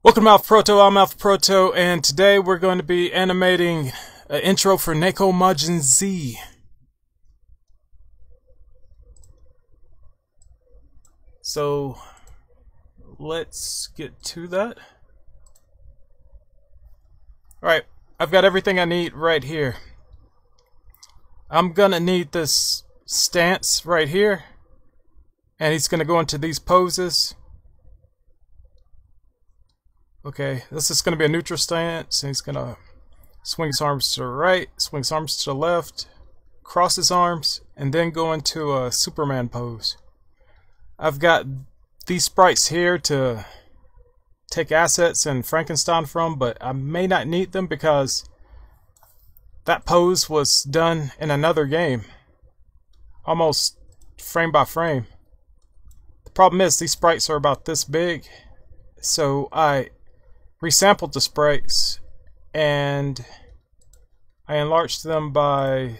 Welcome to Proto, I'm Proto, and today we're going to be animating an intro for Neko Majin Z. So, let's get to that. Alright, I've got everything I need right here. I'm gonna need this stance right here, and he's gonna go into these poses. Okay, this is going to be a neutral stance, and he's going to swing his arms to the right, swing his arms to the left, cross his arms, and then go into a Superman pose. I've got these sprites here to take assets and Frankenstein from, but I may not need them because that pose was done in another game, almost frame by frame. The problem is these sprites are about this big, so I resampled the sprites and I enlarged them by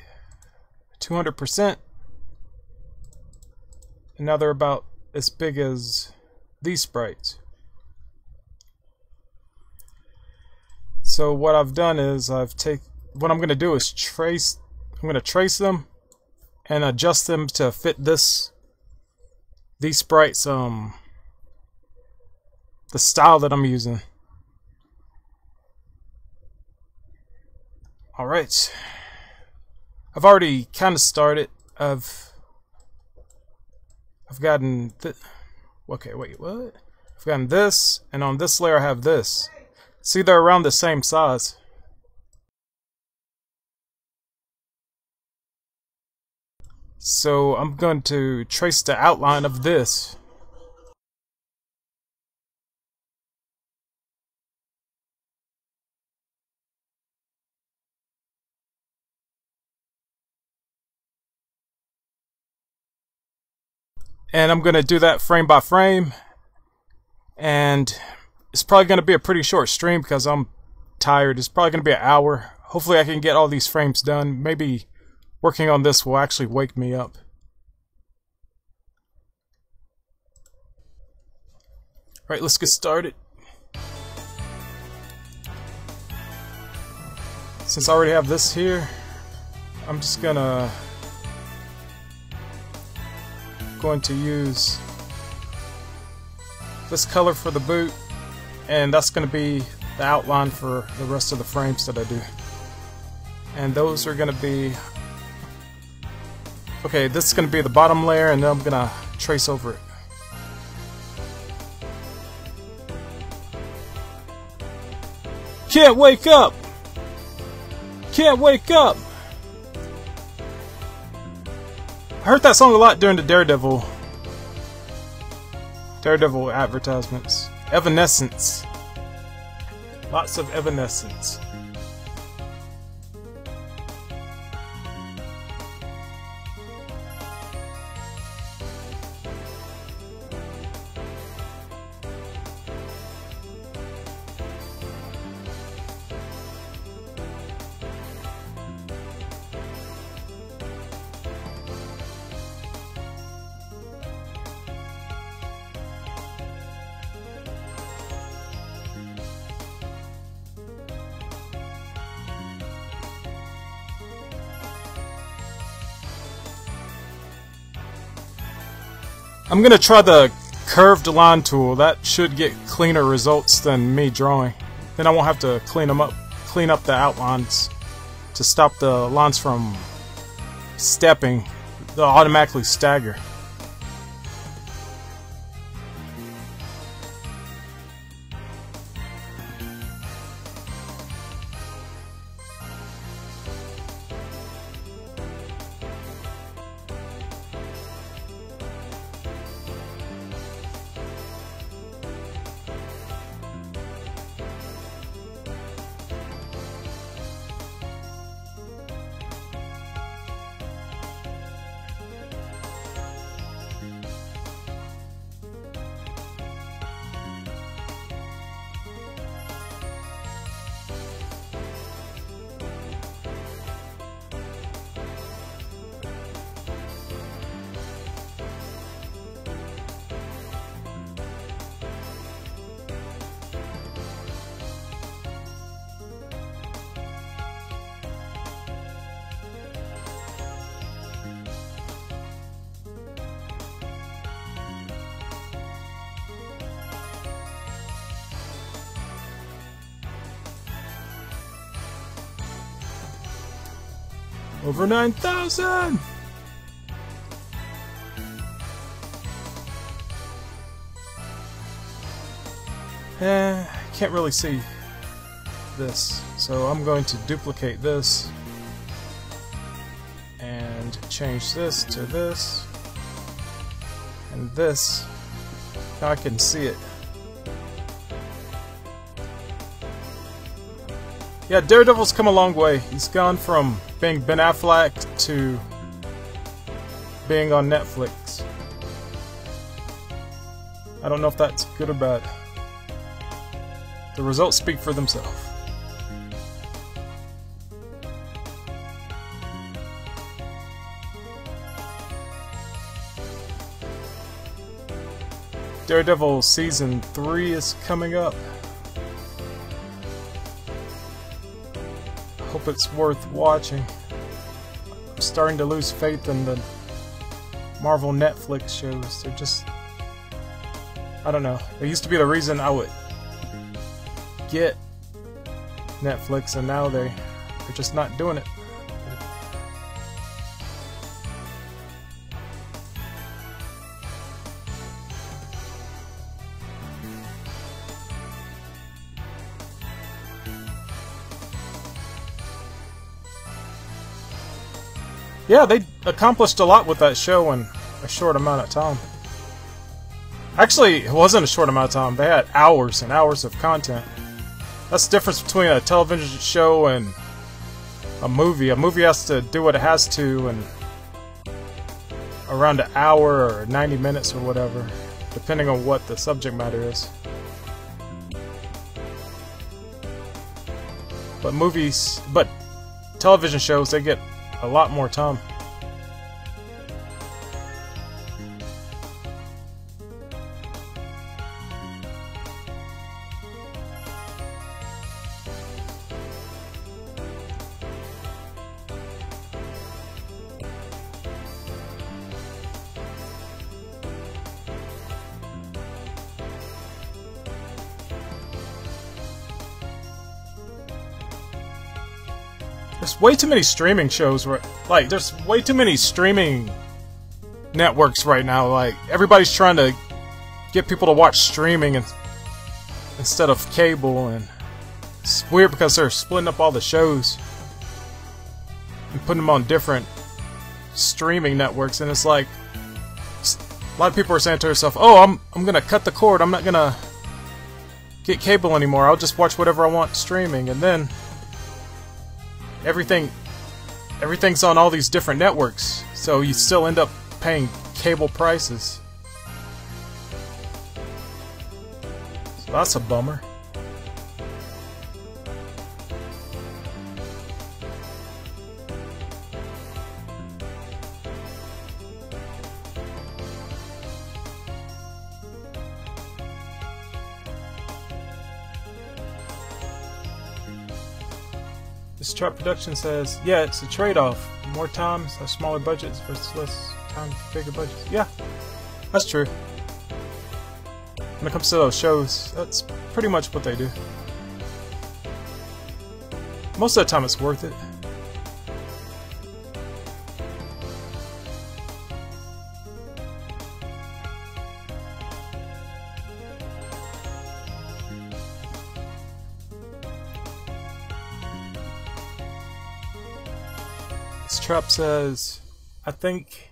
200%, and now they're about as big as these sprites. So what I've done is what I'm going to do is trace them and adjust them to fit these sprites, the style that I'm using. Alright, I've already kind of started. I've gotten okay, wait, what? I've gotten this, and on this layer I have this. See, they're around the same size. So I'm going to trace the outline of this. And I'm going to do that frame by frame, and it's probably going to be a pretty short stream because I'm tired. It's probably going to be an hour. Hopefully I can get all these frames done. Maybe working on this will actually wake me up. Alright, let's get started. Since I already have this here, I'm just going to use this color for the boot, and that's going to be the outline for the rest of the frames that I do. And those are going to be, okay, this is going to be the bottom layer, and then I'm going to trace over it. Can't wake up! Can't wake up! I heard that song a lot during the Daredevil advertisements. Evanescence. Lots of Evanescence. I'm gonna try the curved line tool. That should get cleaner results than me drawing. Then I won't have to clean up the outlines to stop the lines from stepping. They'll automatically stagger. Over 9,000! Can't really see this, so I'm going to duplicate this and change this to this and this. Now I can see it. Yeah, Daredevil's come a long way. He's gone from being Ben Affleck to being on Netflix. I don't know if that's good or bad. The results speak for themselves. Daredevil Season 3 is coming up. Hope it's worth watching. I'm starting to lose faith in the Marvel Netflix shows. They're just... I don't know. They used to be the reason I would get Netflix, and now they're just not doing it. Yeah, they accomplished a lot with that show in a short amount of time. Actually, it wasn't a short amount of time. They had hours and hours of content. That's the difference between a television show and a movie. A movie has to do what it has to in around an hour or 90 minutes or whatever, depending on what the subject matter is. But television shows, they get a lot more time. There's way too many streaming shows where, like, there's way too many streaming networks right now. Like, everybody's trying to get people to watch streaming instead of cable, and it's weird because they're splitting up all the shows and putting them on different streaming networks, and it's like a lot of people are saying to themselves, "Oh, I'm gonna cut the cord. I'm not gonna get cable anymore. I'll just watch whatever I want streaming," and then everything's on all these different networks, so you still end up paying cable prices. So that's a bummer. This chart production says, yeah, it's a trade-off. More time, so smaller budgets versus less time, bigger budgets. Yeah, that's true. When it comes to those shows, that's pretty much what they do. Most of the time it's worth it. Trap says, I think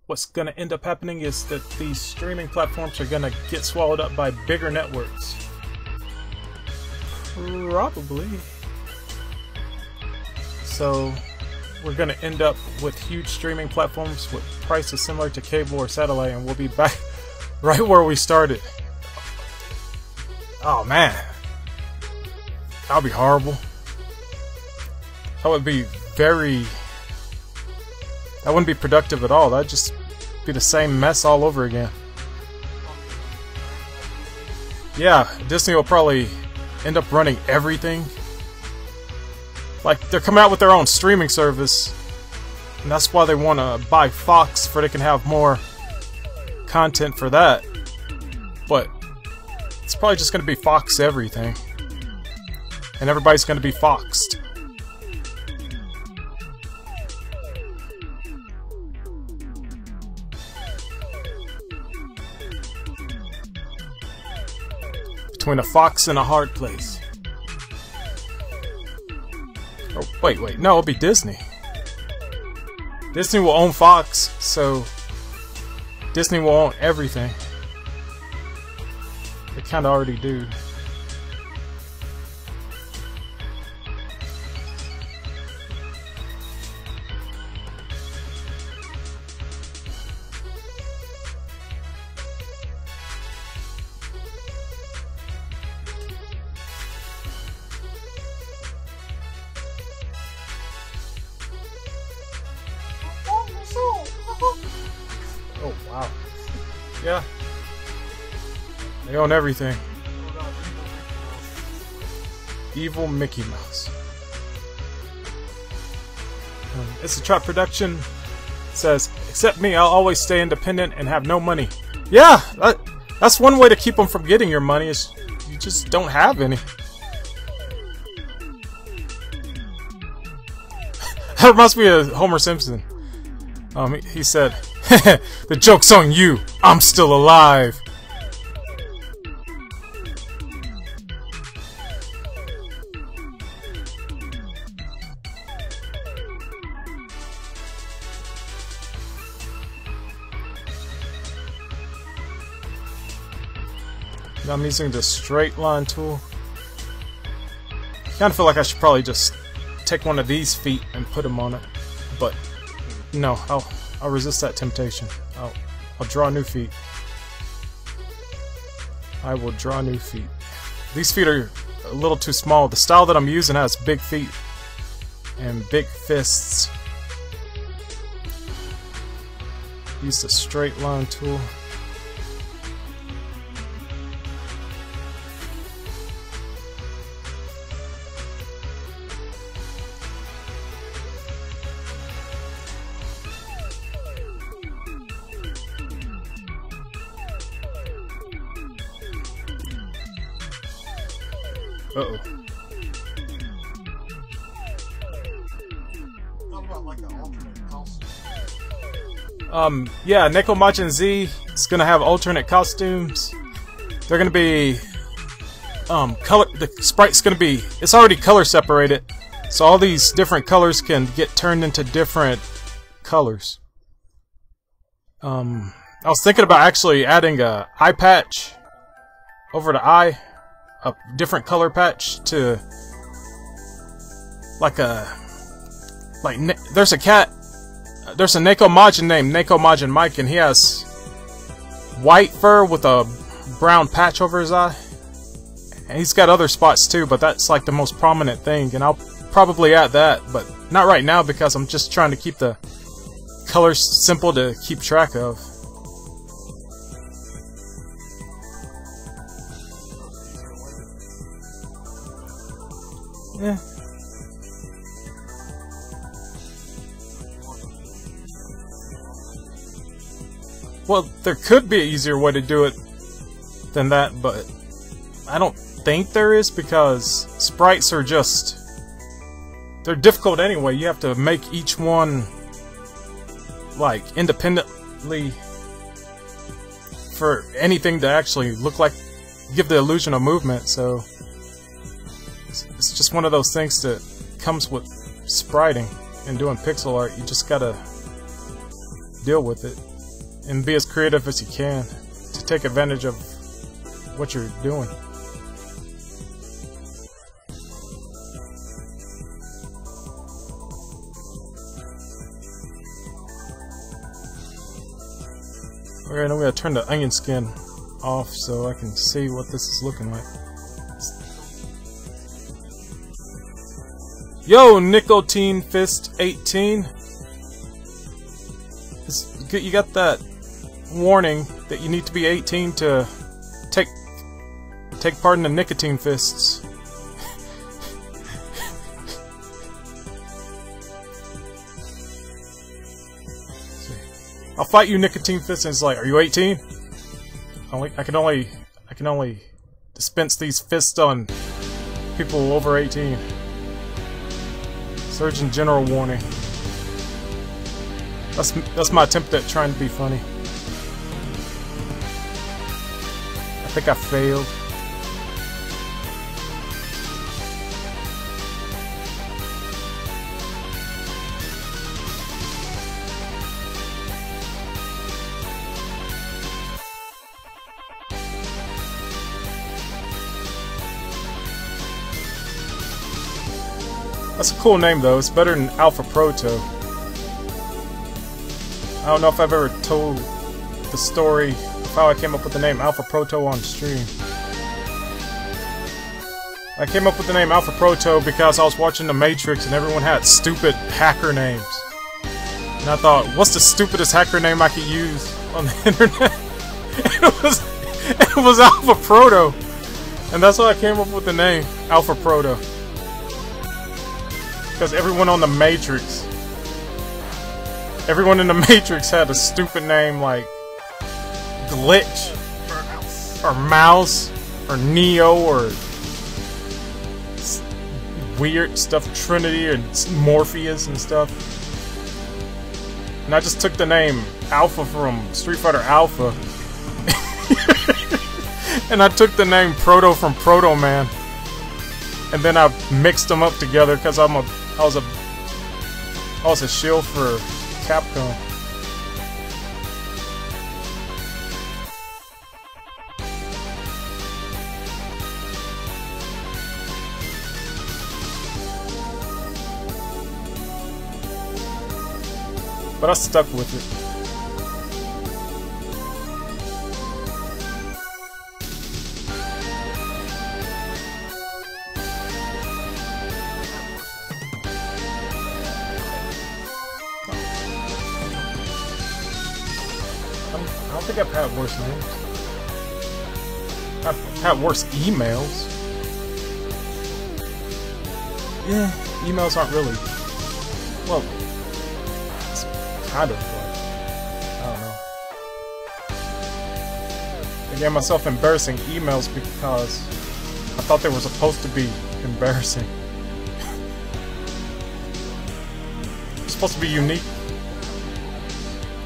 what's going to end up happening is that these streaming platforms are going to get swallowed up by bigger networks. Probably. So we're going to end up with huge streaming platforms with prices similar to cable or satellite, and we'll be back right where we started. Oh man, that would be horrible. That would be that wouldn't be productive at all. That'd just be the same mess all over again. Yeah, Disney will probably end up running everything. Like, they're coming out with their own streaming service, and that's why they want to buy Fox, for they can have more content for that. But it's probably just going to be Fox everything, and everybody's going to be Foxed. between a fox and a hard place. Oh, wait, no, it'll be Disney. Disney will own Fox, so Disney will own everything. They kinda already do. Oh, wow. Yeah. They own everything. Evil Mickey Mouse. It's a trap production. It says, except me, I'll always stay independent and have no money. Yeah! That's one way to keep them from getting your money, is you just don't have any. That reminds me of Homer Simpson. He said, the joke's on you, I'm still alive. Now I'm using the straight line tool. Kinda feel like I should probably just take one of these feet and put them on it, but no, I'll resist that temptation. I'll draw new feet. I will draw new feet. These feet are a little too small. The style that I'm using has big feet and big fists. Use the straight line tool. Uh-oh. Yeah, Neko Majin Z is gonna have alternate costumes. They're gonna be the sprite's gonna be, it's already color separated, so all these different colors can get turned into different colors. I was thinking about actually adding a eye patch over the eye, a different color patch to there's a cat, there's a Neko Majin named Neko Majin Mike, and he has white fur with a brown patch over his eye, and he's got other spots too, but that's like the most prominent thing, and I'll probably add that, but not right now because I'm just trying to keep the colors simple to keep track of. Yeah. Well, there could be an easier way to do it than that, but I don't think there is, because sprites are just, they're difficult anyway. You have to make each one like independently for anything to actually look like, give the illusion of movement, so it's just one of those things that comes with spriting and doing pixel art. You just gotta deal with it and be as creative as you can to take advantage of what you're doing. Alright, I'm gonna turn the onion skin off so I can see what this is looking like. Yo, Nicotine Fist 18. You got that warning that you need to be 18 to take part in the nicotine fists. I'll fight you, nicotine fists, and it's like, are you 18? I can only dispense these fists on people over 18. Surgeon General warning. That's my attempt at trying to be funny. I think I failed. That's a cool name though. It's better than Alpha Proto. I don't know if I've ever told the story of how I came up with the name Alpha Proto on stream. I came up with the name Alpha Proto because I was watching The Matrix and everyone had stupid hacker names. And I thought, what's the stupidest hacker name I could use on the internet? And it was Alpha Proto. And that's why I came up with the name Alpha Proto. Because everyone in the Matrix had a stupid name like Glitch, or Mouse, or Neo, or weird stuff, Trinity, or Morpheus and stuff. And I just took the name Alpha from Street Fighter Alpha. And I took the name Proto from Proto Man. And then I mixed them up together because I was a shield for Capcom. But I stuck with it. I don't think I've had worse names. I've had worse emails. Yeah, emails aren't really... Well, it's kind of like... I don't know. I gave myself embarrassing emails because I thought they were supposed to be embarrassing. They're supposed to be unique.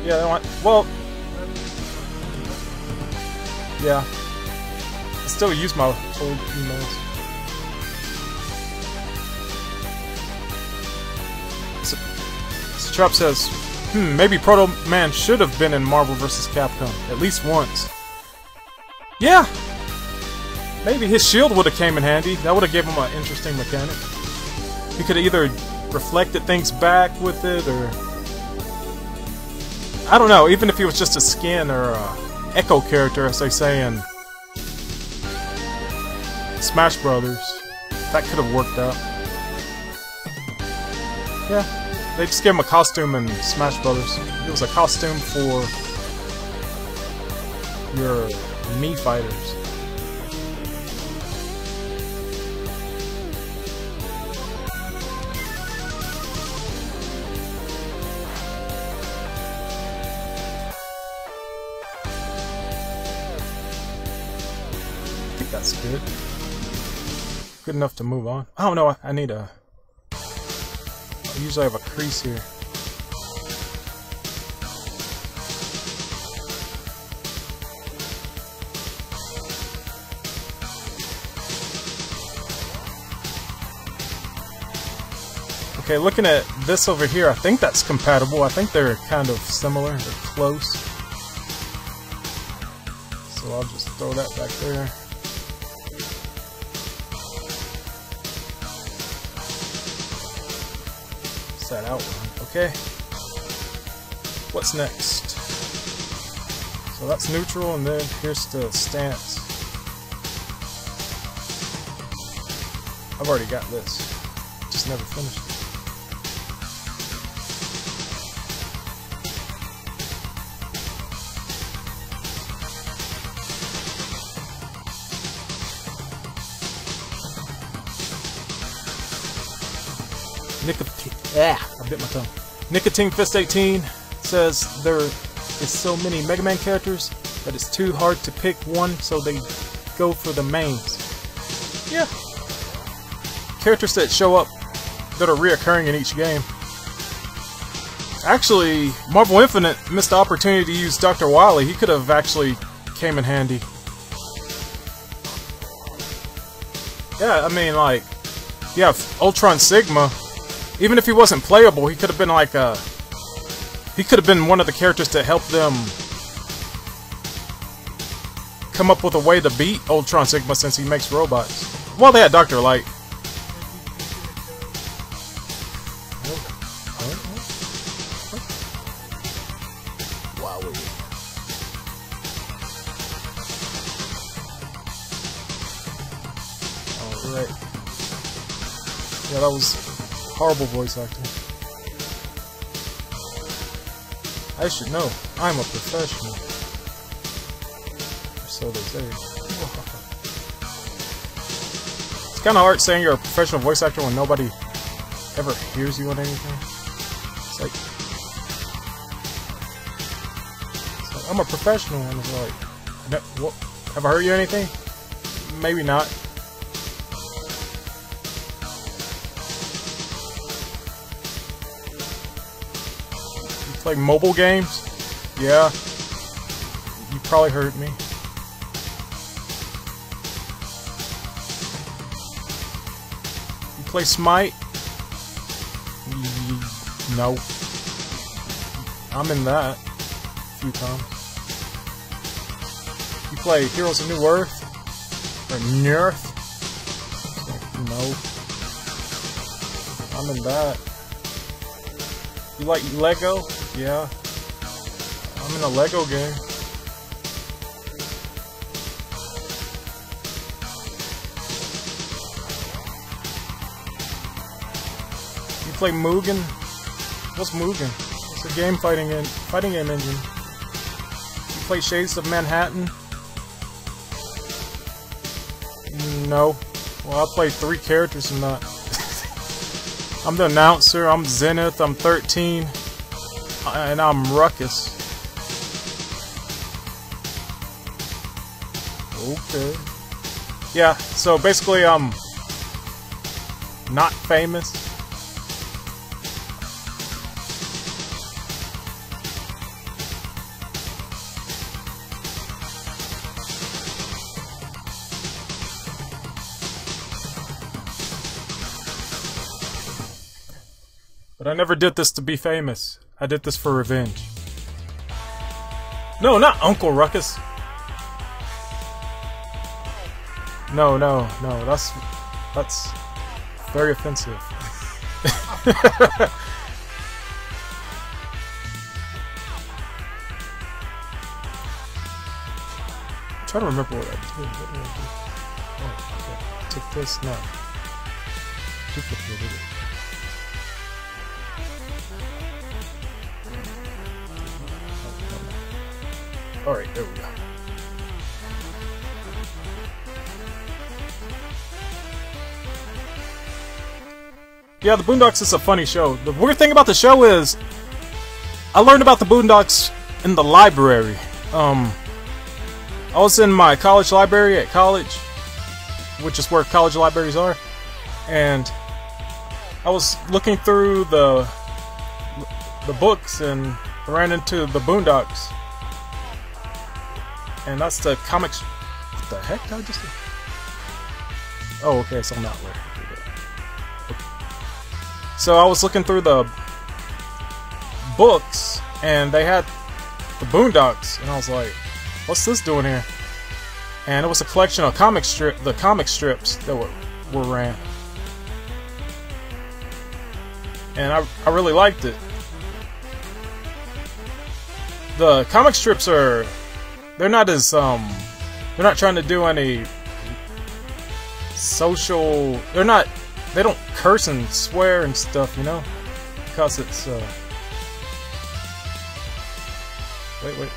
Yeah, they want... Well... Yeah, I still use my old emails. So Trap says, maybe Proto Man should have been in Marvel vs. Capcom, at least once. Yeah! Maybe his shield would have came in handy. That would have given him an interesting mechanic. He could have either reflected things back with it, or... I don't know, even if he was just a skin or a Echo character, as they say in Smash Brothers, that could have worked out. Yeah, they just gave him a costume in Smash Brothers. It was a costume for your Mii fighters. That's good. Good enough to move on. I don't know, I need a... I usually have a crease here. Okay, looking at this over here, I think that's compatible. I think they're kind of similar, they're close. So I'll just throw that back there. That outline. Okay. What's next? So that's neutral, and then here's the stance. I've already got this. Just never finished it. I bit my tongue. Nicotine Fist 18 says there is so many Mega Man characters that it's too hard to pick one, so they go for the mains. Yeah. Characters that show up that are reoccurring in each game. Actually, Marvel Infinite missed the opportunity to use Dr. Wily. He could have actually came in handy. Yeah, I mean, like, you have Ultron Sigma. Even if he wasn't playable, he could have been like a... He could have been one of the characters to help them come up with a way to beat Ultron Sigma, since he makes robots. Well, they had Dr. Light. Wowie. Alright. Yeah, that was horrible voice acting. I should know. I'm a professional. Or so they say. It's kind of hard saying you're a professional voice actor when nobody ever hears you on anything. It's like I'm a professional, and it's like, what? Have I heard you anything? Maybe not. You play mobile games? Yeah. You probably heard me. You play Smite? No. I'm in that a few times. You play Heroes of New Earth? Or Nerf? No. I'm in that. You like Lego? Yeah. I'm in a Lego game. You play M.U.G.E.N? What's M.U.G.E.N? It's a game fighting game engine. You play Shades of Manhattan? No. Well, I play 3 characters in that. I'm the announcer, I'm Zenith, I'm 13, and I'm Ruckus. Okay. Yeah, so basically I'm not famous. But I never did this to be famous. I did this for revenge. No, not Uncle Ruckus. No, that's very offensive. I'm trying to remember what I did. What did I do? Oh, okay. Took this, no. Duplicated it. Alright, there we go. Yeah, the Boondocks is a funny show. The weird thing about the show is I learned about the Boondocks in the library. I was in my college library at college, which is where college libraries are, and I was looking through the books and ran into the Boondocks. And that's the comics. What the heck did I just do? Oh, okay, so I'm not where. Okay. So I was looking through the books, and they had the Boondocks, and I was like, "What's this doing here?" And it was a collection of the comic strips that were ran, and I really liked it. The comic strips are. They're not as, they're not trying to do any social, they don't curse and swear and stuff, you know? Because it's, wait, did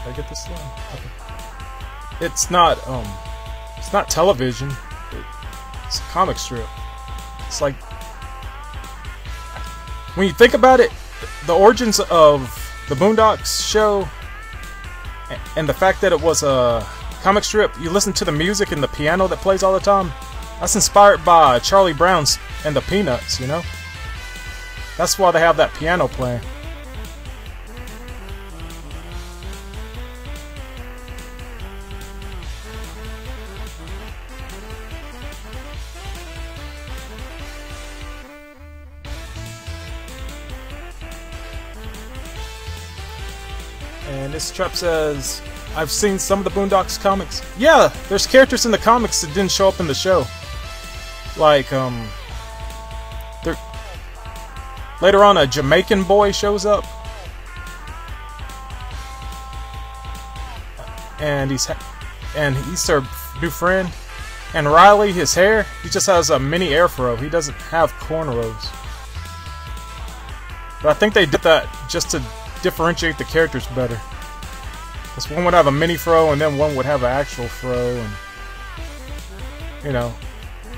I get this line? Okay. It's not television, it's a comic strip. It's like, when you think about it, the origins of the Boondocks show, and the fact that it was a comic strip, you listen to the music and the piano that plays all the time, that's inspired by Charlie Brown's and the Peanuts, you know? That's why they have that piano playing. And this trap says, I've seen some of the Boondocks comics. Yeah, there's characters in the comics that didn't show up in the show. Like, later on a Jamaican boy shows up. and he's their new friend. And Riley, his hair, he just has a mini afro. He doesn't have cornrows. But I think they did that just to differentiate the characters better. Because one would have a mini fro, and then one would have an actual fro. And you know,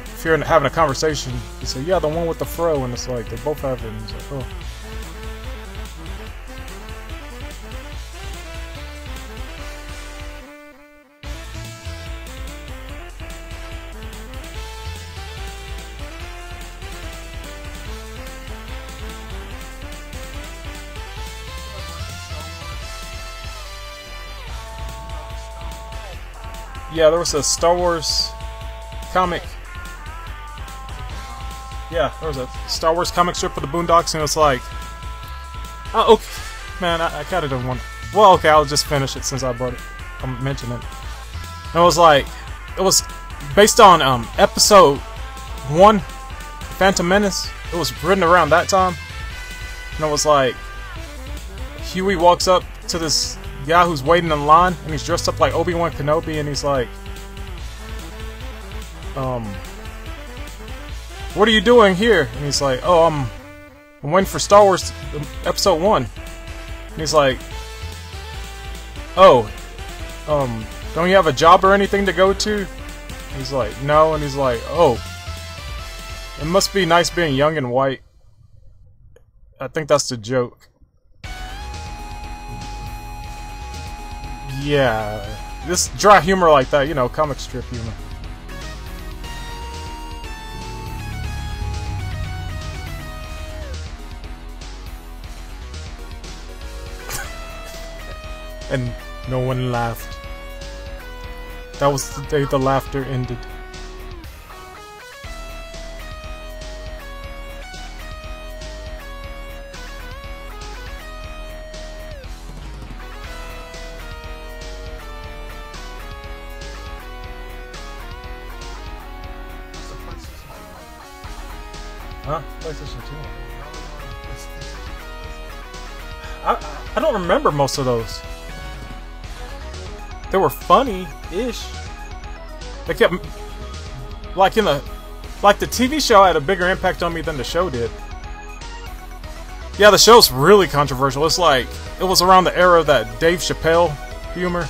if you're having a conversation, you say, "Yeah, the one with the fro," and it's like they both have it. And it's like, oh. Yeah, there was a Star Wars comic. Yeah, there was a Star Wars comic strip for the Boondocks, and it was like, oh, okay, man, I kind of don't want. Well, okay, I'll just finish it since I brought it. I'm mentioning it. And it was like, it was based on episode 1, Phantom Menace. It was written around that time, and it was like, Huey walks up to this guy who's waiting in line, and he's dressed up like Obi-Wan Kenobi, and he's like, what are you doing here? And he's like, oh, I'm waiting for Star Wars Episode 1. And he's like, oh, don't you have a job or anything to go to? And he's like, no. And he's like, oh, it must be nice being young and white. I think that's the joke. Yeah, this dry humor like that, you know, comic strip humor. And no one laughed. That was the day the laughter ended. Huh? PlayStation 2. I don't remember most of those. They were funny-ish. They kept, like the TV show had a bigger impact on me than the show did. Yeah, the show's really controversial. It's like, it was around the era of that Dave Chappelle humor.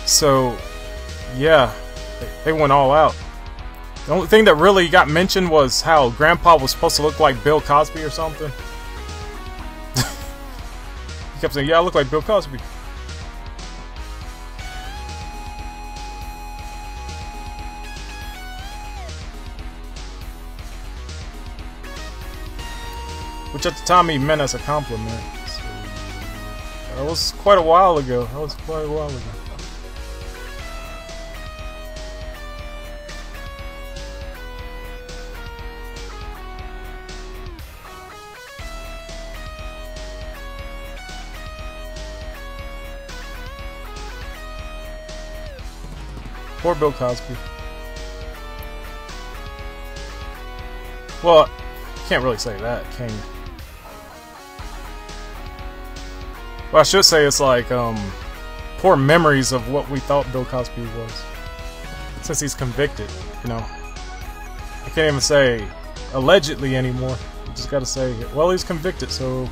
So, yeah, they went all out. The only thing that really got mentioned was how Grandpa was supposed to look like Bill Cosby or something. He kept saying, yeah, I look like Bill Cosby. Which at the time he meant as a compliment. So, that was quite a while ago. Poor Bill Cosby. Well, can't really say that, can you? Well, I should say it's like, poor memories of what we thought Bill Cosby was. Since he's convicted, you know. I can't even say allegedly anymore. You just gotta say, well, he's convicted, so...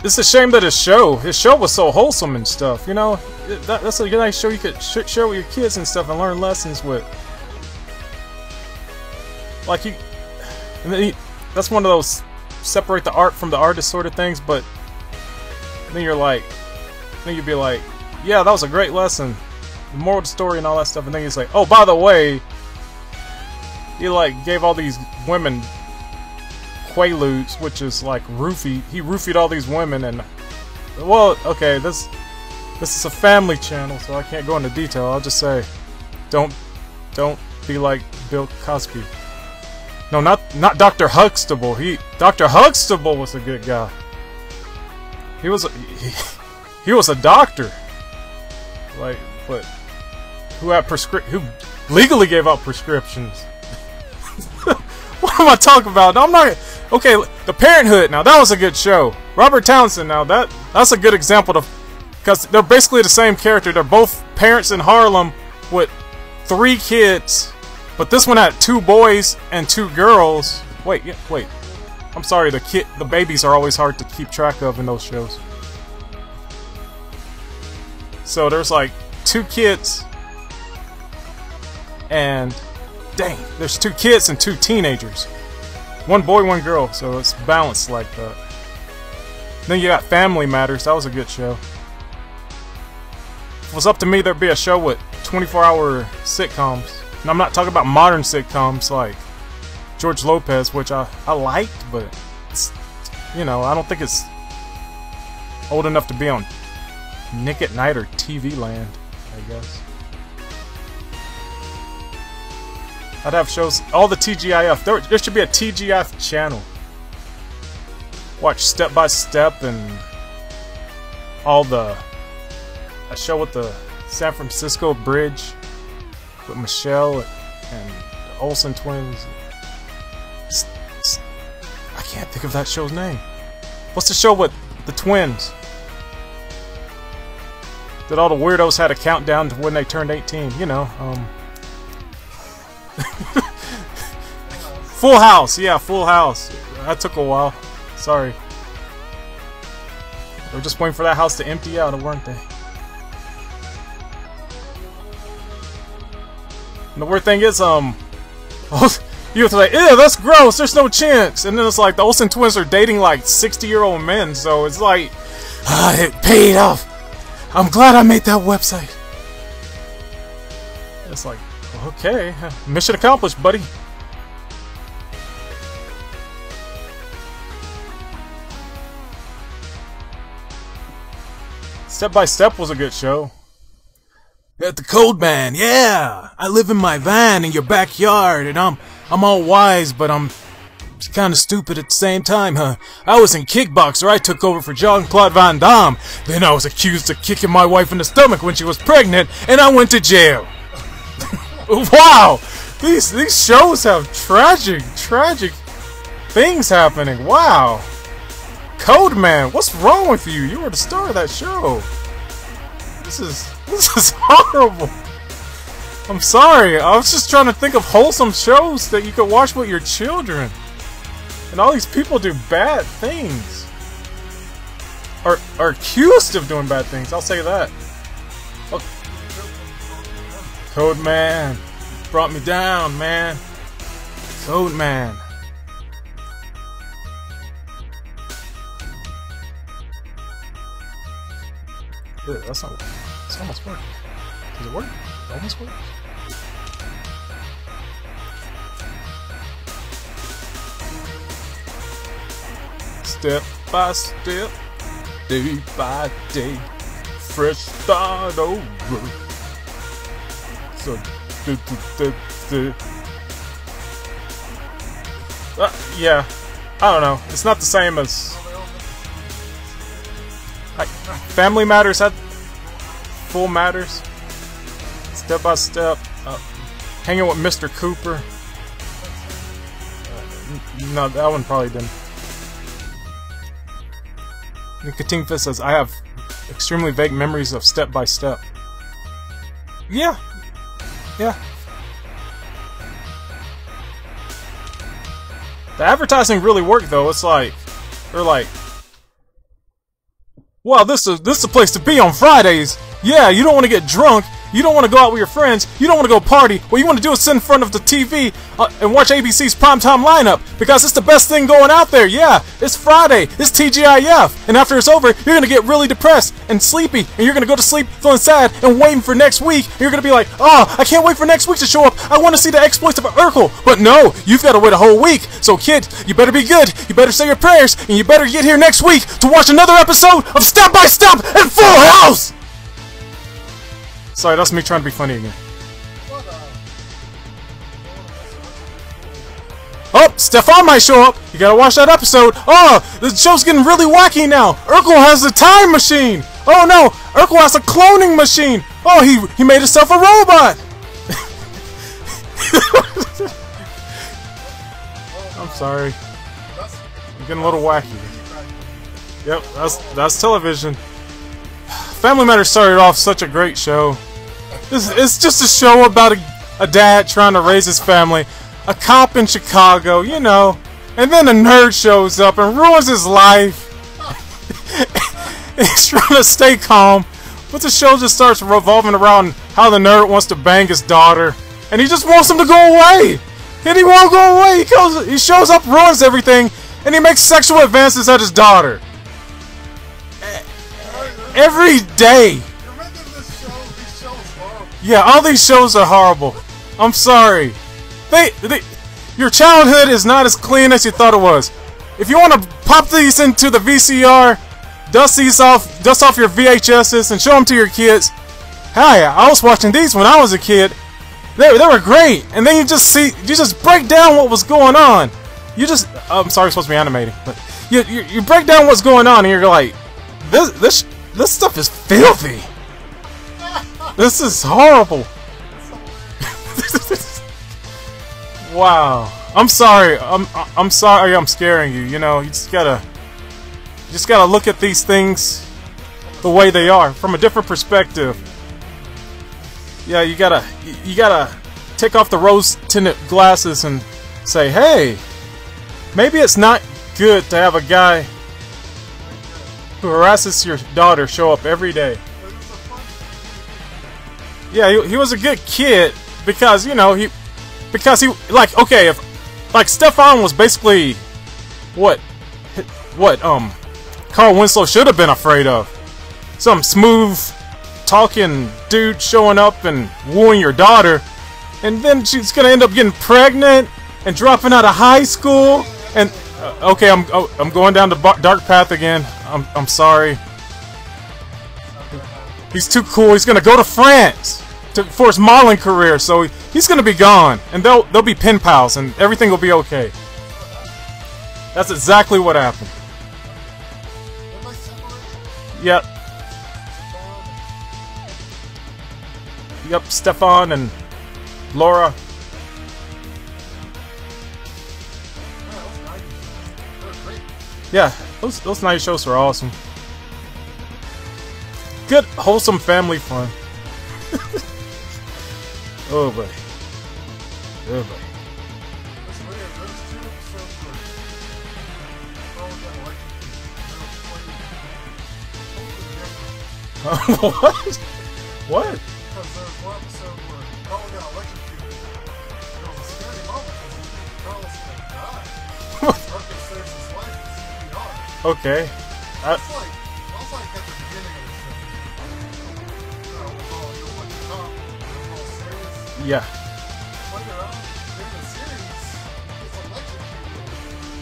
It's a shame that his show was so wholesome and stuff, you know? That's a nice show you could share with your kids and stuff and learn lessons with. Like, that's one of those separate the art from the artist sort of things, but then you're like, then you'd be like, yeah, that was a great lesson, the moral of the story and all that stuff, and then he's like, oh, by the way, he like gave all these women quaaludes, which is like he roofied all these women, and well, okay, this is a family channel, so I can't go into detail. I'll just say, don't be like Bill Cosby. No, not Dr. Huxtable. Dr. Huxtable was a good guy. He was a doctor, like, but who legally gave out prescriptions. What am I talking about? No, I'm not. Okay, The Parenthood. Now that was a good show. Robert Townsend. Now that's a good example because they're basically the same character. They're both parents in Harlem with 3 kids, but this one had 2 boys and 2 girls. Wait. I'm sorry. The babies are always hard to keep track of in those shows. So there's like 2 kids, and dang, there's 2 kids and 2 teenagers. 1 boy, 1 girl. So it's balanced like that. Then you got Family Matters. That was a good show. If it was up to me, there'd be a show with 24-hour sitcoms. And I'm not talking about modern sitcoms like George Lopez, which I liked, but it's, you know, I don't think it's old enough to be on Nick at Night or TV Land, I guess. I'd have shows, all the TGIF. There should be a TGIF channel. Watch Step by Step and a show with the San Francisco Bridge with Michelle and the Olsen twins. I can't think of that show's name. What's the show with the twins? That all the weirdos had a countdown to when they turned 18. You know, Full House. Yeah, Full House. That took a while. Sorry. They were just waiting for that house to empty out, weren't they? And the weird thing is, you have to like, ew, that's gross, there's no chance. And then it's like, the Olsen twins are dating like 60-year-old men, so it's like, it paid off. I'm glad I made that website. It's like, okay, mission accomplished, buddy. Step by Step was a good show. At the Cold Man, yeah! I live in my van in your backyard, and I'm all wise, but I'm kind of stupid at the same time, huh? I was in Kickboxer, I took over for Jean-Claude Van Damme. Then I was accused of kicking my wife in the stomach when she was pregnant, and I went to jail. Wow! These shows have tragic things happening. Wow! Code Man, what's wrong with you? You were the star of that show. This is horrible. I'm sorry. I was just trying to think of wholesome shows that you could watch with your children. And all these people do bad things. Are accused of doing bad things. I'll say that. Oh. Code Man brought me down, man. Code Man. Ew, that's almost working. Does it work? It almost works. Step by step, day by day, fresh start over. So, yeah, I don't know. It's not the same as. Family Matters had Full Matters, Step by Step, hanging with Mr. Cooper. No, that one probably didn't. Nicotine Fist says, I have extremely vague memories of Step by Step. Yeah. The advertising really worked though. It's like, they're like, wow, this is a place to be on Fridays. Yeah, you don't want to get drunk. You don't want to go out with your friends. You don't want to go party. What you want to do is sit in front of the TV and watch ABC's primetime lineup because it's the best thing going out there. Yeah, it's Friday. It's TGIF. And after it's over, you're going to get really depressed and sleepy. And you're going to go to sleep feeling sad and waiting for next week. And you're going to be like, oh, I can't wait for next week to show up. I want to see the exploits of Urkel. But no, you've got to wait a whole week. So kid, you better be good. You better say your prayers. And you better get here next week to watch another episode of Step by Step and Full House. Sorry, that's me trying to be funny again. Oh, Stefan might show up. You gotta watch that episode. Oh, the show's getting really wacky now. Urkel has a time machine. Oh no, Urkel has a cloning machine. Oh, he made himself a robot. I'm sorry. I'm getting a little wacky. Yep, that's television. Family Matters started off such a great show. It's just a show about a dad trying to raise his family, a cop in Chicago, you know, and then a nerd shows up and ruins his life. He's trying to stay calm, but the show just starts revolving around how the nerd wants to bang his daughter, and he just wants him to go away. And he won't go away. He shows up, ruins everything, and he makes sexual advances at his daughter. Every day. Yeah, all these shows are horrible. I'm sorry. Your childhood is not as clean as you thought it was. If you want to pop these into the VCR, dust off your VHSs and show them to your kids. Hell yeah, I was watching these when I was a kid. They were great, and then you just break down what was going on. I'm sorry, it's supposed to be animated, but you break down what's going on, and you're like, this stuff is filthy. This is horrible. Wow. I'm sorry. I'm sorry. I'm scaring you. You know, you just gotta look at these things the way they are, from a different perspective. Yeah, you gotta take off the rose-tinted glasses and say, hey, maybe it's not good to have a guy who harasses your daughter show up every day. Yeah, he was a good kid because, you know, like, okay, if like Stefan was basically what Carl Winslow should have been afraid of. Some smooth talking dude showing up and wooing your daughter, and then she's gonna end up getting pregnant and dropping out of high school. And okay, I'm going down the dark path again. I'm sorry. He's too cool. He's gonna go to France for his modeling career, so he's gonna be gone, and they'll be pen pals, and everything will be okay. That's exactly what happened. Yep. Yep, Stefan and Laura. Yeah, those 90s shows were awesome. Good, wholesome family fun. Oh boy. Oh boy. What? What? Because there was one episode where Carl got electrocuted. There was a scary moment because Carl's gonna die. Marcus saves his life with CPR. Okay. That's like at the beginning of the show. You know, you'll put the top, you're all serious. Yeah. Later on, in the series, he gets electrocuted.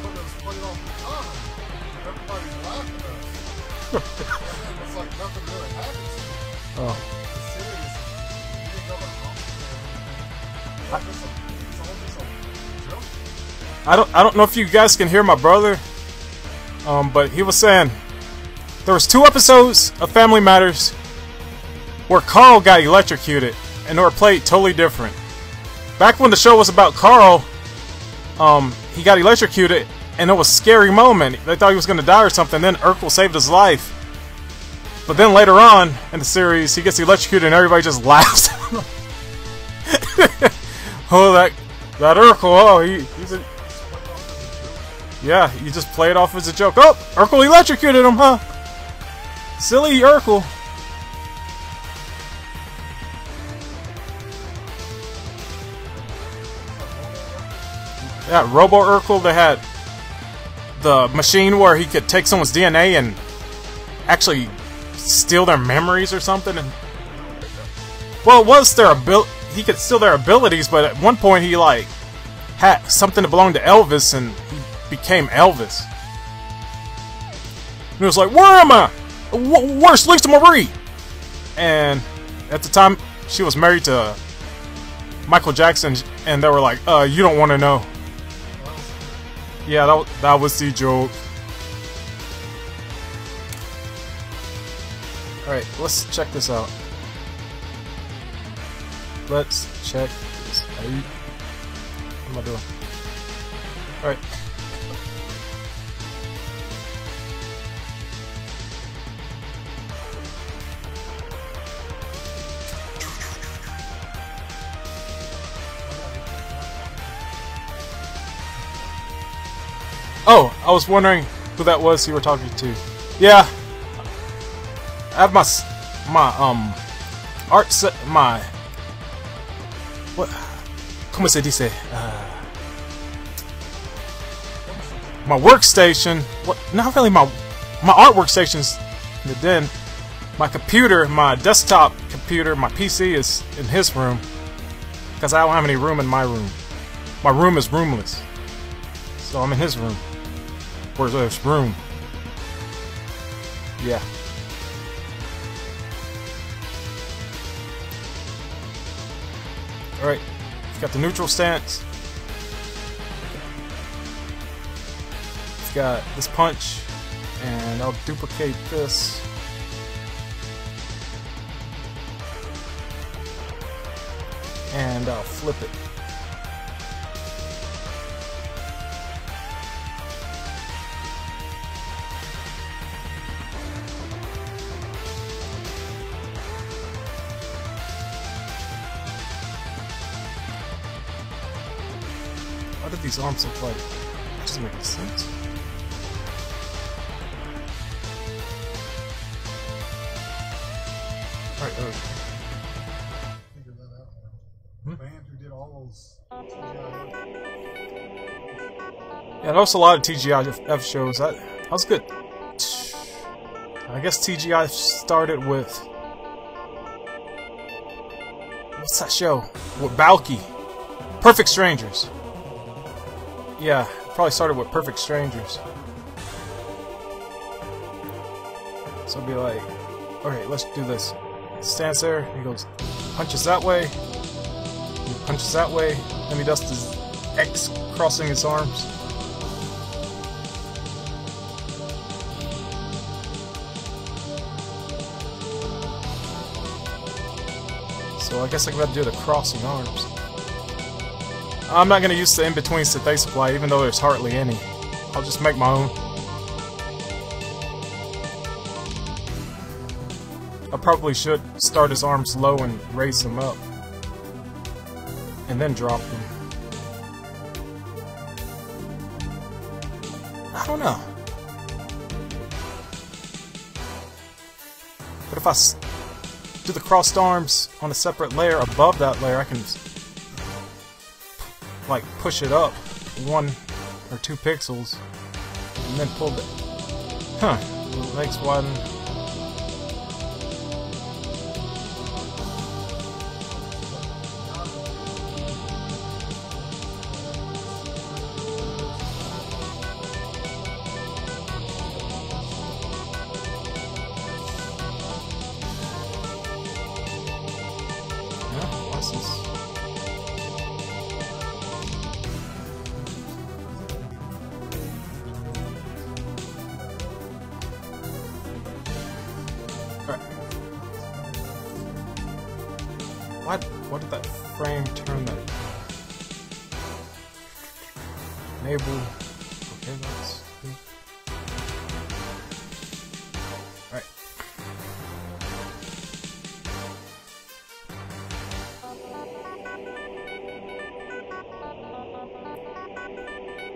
But it was played off the top. Everybody's laughing at it. And it's like nothing really happens to him. Oh. I don't know if you guys can hear my brother, but he was saying there was 2 episodes of Family Matters where Carl got electrocuted, and they were played totally different. Back when the show was about Carl, he got electrocuted, and it was a scary moment. They thought he was going to die or something. Then Urkel saved his life. But then later on in the series, he gets electrocuted and everybody just laughs. Oh, that Urkel! Oh, he's a... Yeah, you just play it off as a joke. Oh, Urkel electrocuted him, huh? Silly Urkel. Yeah, Robo Urkel. They had the machine where he could take someone's DNA and actually steal their memories or something. And well, it was their he could steal their abilities, but at one point he like had something that belonged to Elvis, and he became Elvis. And he was like, "Where am I? Where's Lisa Marie?" And at the time, she was married to Michael Jackson, and they were like, "You don't want to know." Yeah, that was the joke. Alright, let's check this out. Let's check this out. What am I doing? Alright. Oh, I was wondering who that was you were talking to. Yeah, I have my art set, my what? Como se dice? My workstation. What? Not really my art workstation's in the den. My computer, my desktop computer, my PC is in his room because I don't have any room in my room. My room is roomless, so I'm in his room. Where's there's room? Yeah. Alright, got the neutral stance. It's got this punch, and I'll duplicate this. And I'll flip it. What do these arms look like? That doesn't make any sense. Alright, Figure that out now. The band who did all those TGIF. yeah, there was a lot of TGIF shows. That was good. I guess TGI started with... what's that show? With Balky. Perfect Strangers. Yeah, probably started with Perfect Strangers. So it'll be like, okay, let's do this. Stands there, he goes, punches that way, he punches that way, then he does this X crossing his arms. So I guess I'm gonna do the crossing arms. I'm not gonna use the in-betweens that they supply, even though there's hardly any. I'll just make my own. I probably should start his arms low and raise them up. And then drop them. I don't know. But if I do the crossed arms on a separate layer above that layer, I can like push it up 1 or 2 pixels and then pull it. Huh. Legs widen. Yeah, what's this? What did that frame turn that? Enable. Okay, that's good. Alright.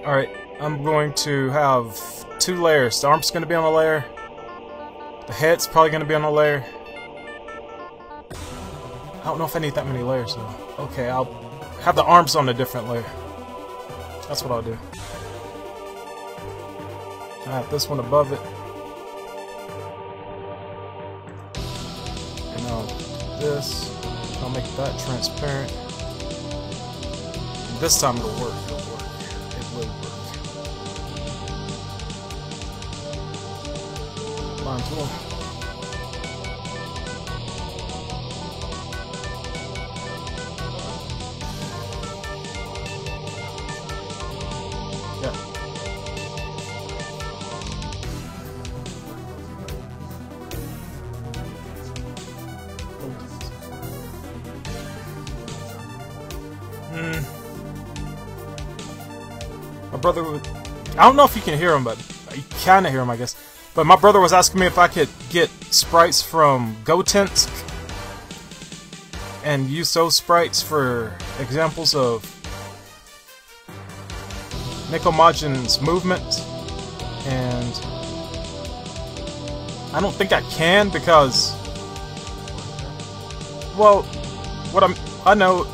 Alright, I'm going to have 2 layers. The arm's going to be on a layer. The head's probably going to be on a layer. I don't know if I need that many layers though. Okay, I'll have the arms on a different layer. That's what I'll do. I have this one above it. And I'll do this. I'll make that transparent. And this time it'll work. It'll work. It will work. Line tool. My brother would... I don't know if you can hear him, but you kind of hear him, I guess. But my brother was asking me if I could get sprites from Gotenks and use those sprites for examples of Neko Majin's movement, and I don't think I can because, well, I know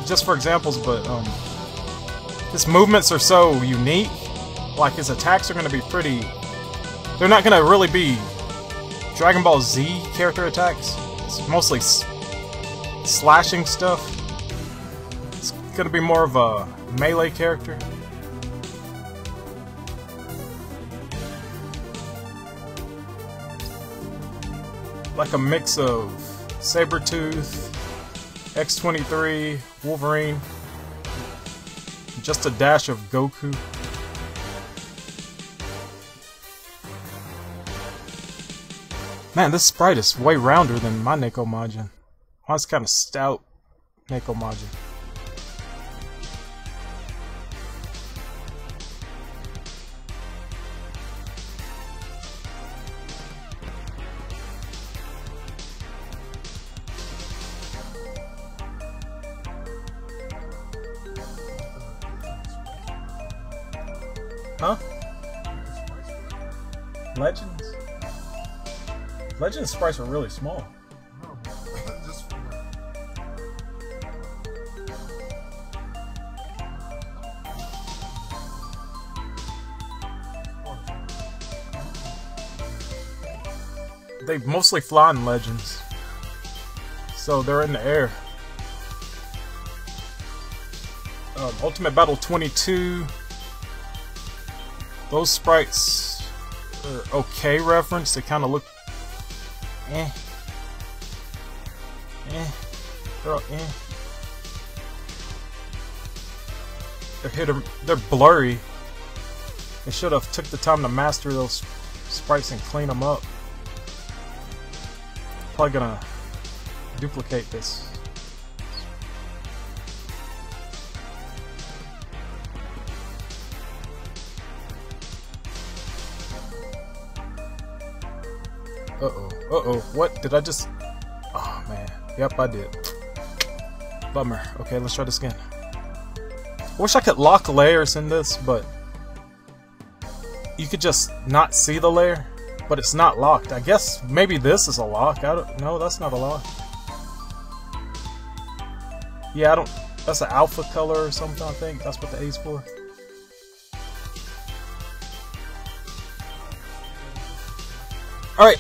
just for examples, but his movements are so unique. Like his attacks are going to be pretty. They're not going to really be Dragon Ball Z character attacks. It's mostly slashing stuff. It's going to be more of a melee character. Like a mix of Sabretooth, X-23, Wolverine, just a dash of Goku. Man, this sprite is way rounder than my Neko Majin. Mine's kind of stout Neko Majin. Huh? Legends? Legends sprites are really small. No, just They mostly fly in Legends, so they're in the air. Ultimate Battle 22. Those sprites are okay reference. They kind of look eh. They're all eh. They're blurry. They should have took the time to master those sprites and clean them up. Probably gonna duplicate this. Uh-oh, what? Did I just... Oh, man. Yep, I did. Bummer. Okay, let's try this again. I wish I could lock layers in this, but... You could just not see the layer, but it's not locked. I guess maybe this is a lock. I don't... No, that's not a lock. Yeah, I don't... That's an alpha color or something, I think. That's what the A's for. Alright.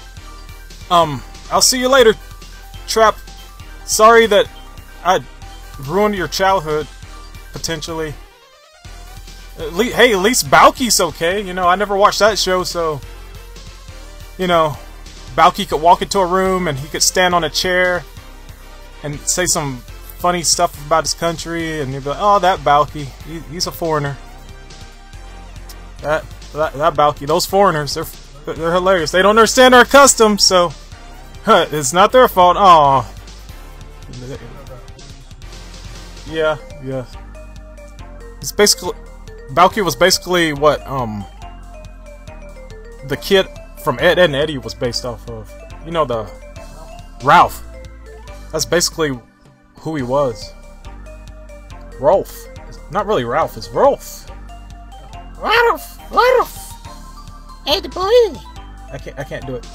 I'll see you later, Trap. Sorry that I ruined your childhood, potentially. Hey, at least Balki's okay. You know, I never watched that show, so... You know, Balki could walk into a room and he could stand on a chair and say some funny stuff about his country, and you'd be like, oh, that Balki, he's a foreigner. That Balki, those foreigners, they're hilarious. They don't understand our customs, so it's not their fault. Aw. Yeah. It's basically Balki was basically what the kid from Ed, and Eddie was based off of. You know, the Ralph. That's basically who he was. Rolf. Not really Ralph. It's Rolf. Rolf. Hey, the boy. I can't do it.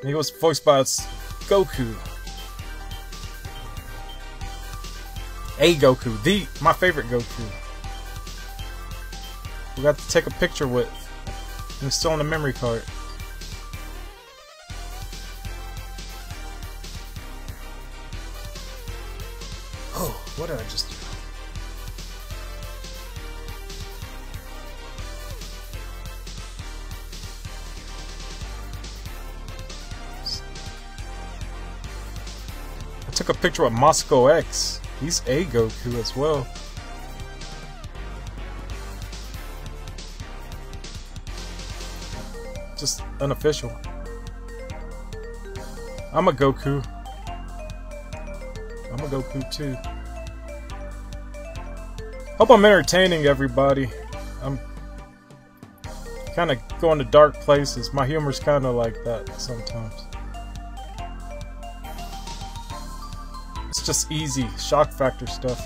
He was voiced by Goku. A Goku, my favorite Goku. We got to take a picture with. And it's still on the memory card. Oh, what did I just do? I took a picture with Moscow X. He's a Goku as well. Just unofficial. I'm a Goku. I'm a Goku too. Hope I'm entertaining everybody. I'm kind of going to dark places. My humor's kind of like that sometimes. It's just easy shock factor stuff.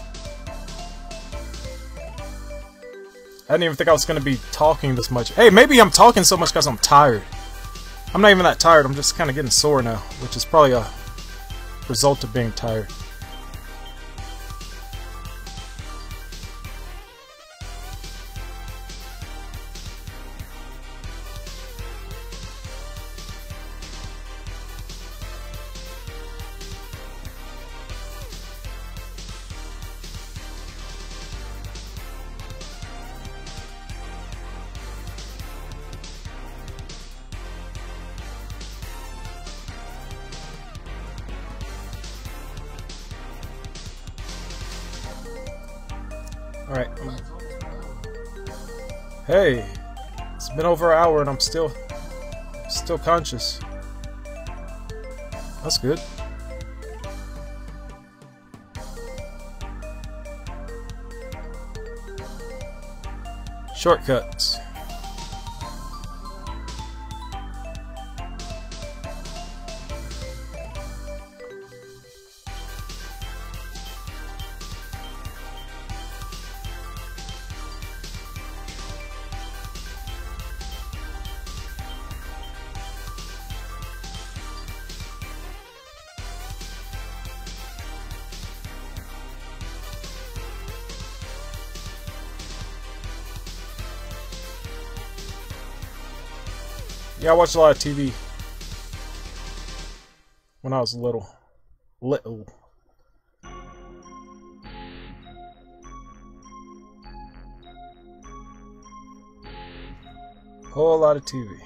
I didn't even think I was going to be talking this much. Hey, maybe I'm talking so much because I'm tired. I'm not even that tired. I'm just kind of getting sore now, which is probably a result of being tired. Alright. Hey, it's been over an hour and I'm still conscious. That's good. Shortcuts. Yeah, I watched a lot of TV when I was little. Whole lot of TV.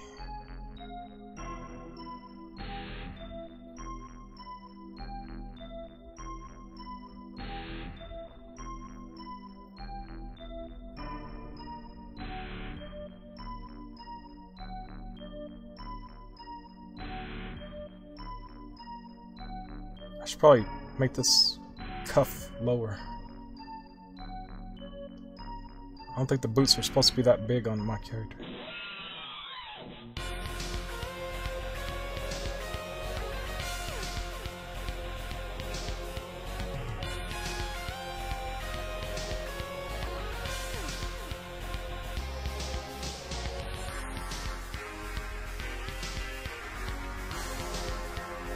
I should probably make this cuff lower. I don't think the boots are supposed to be that big on my character.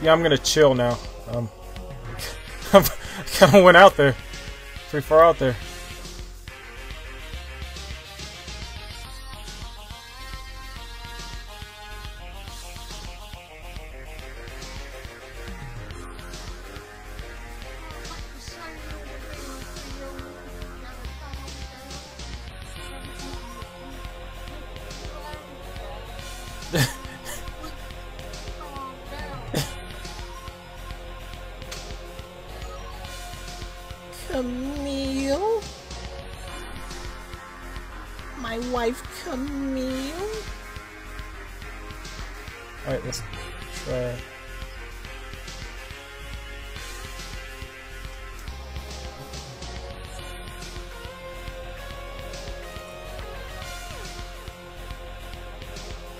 Yeah, I'm gonna chill now. I kind of went out there, pretty far out there. Camille? My wife Camille? Alright, let's try.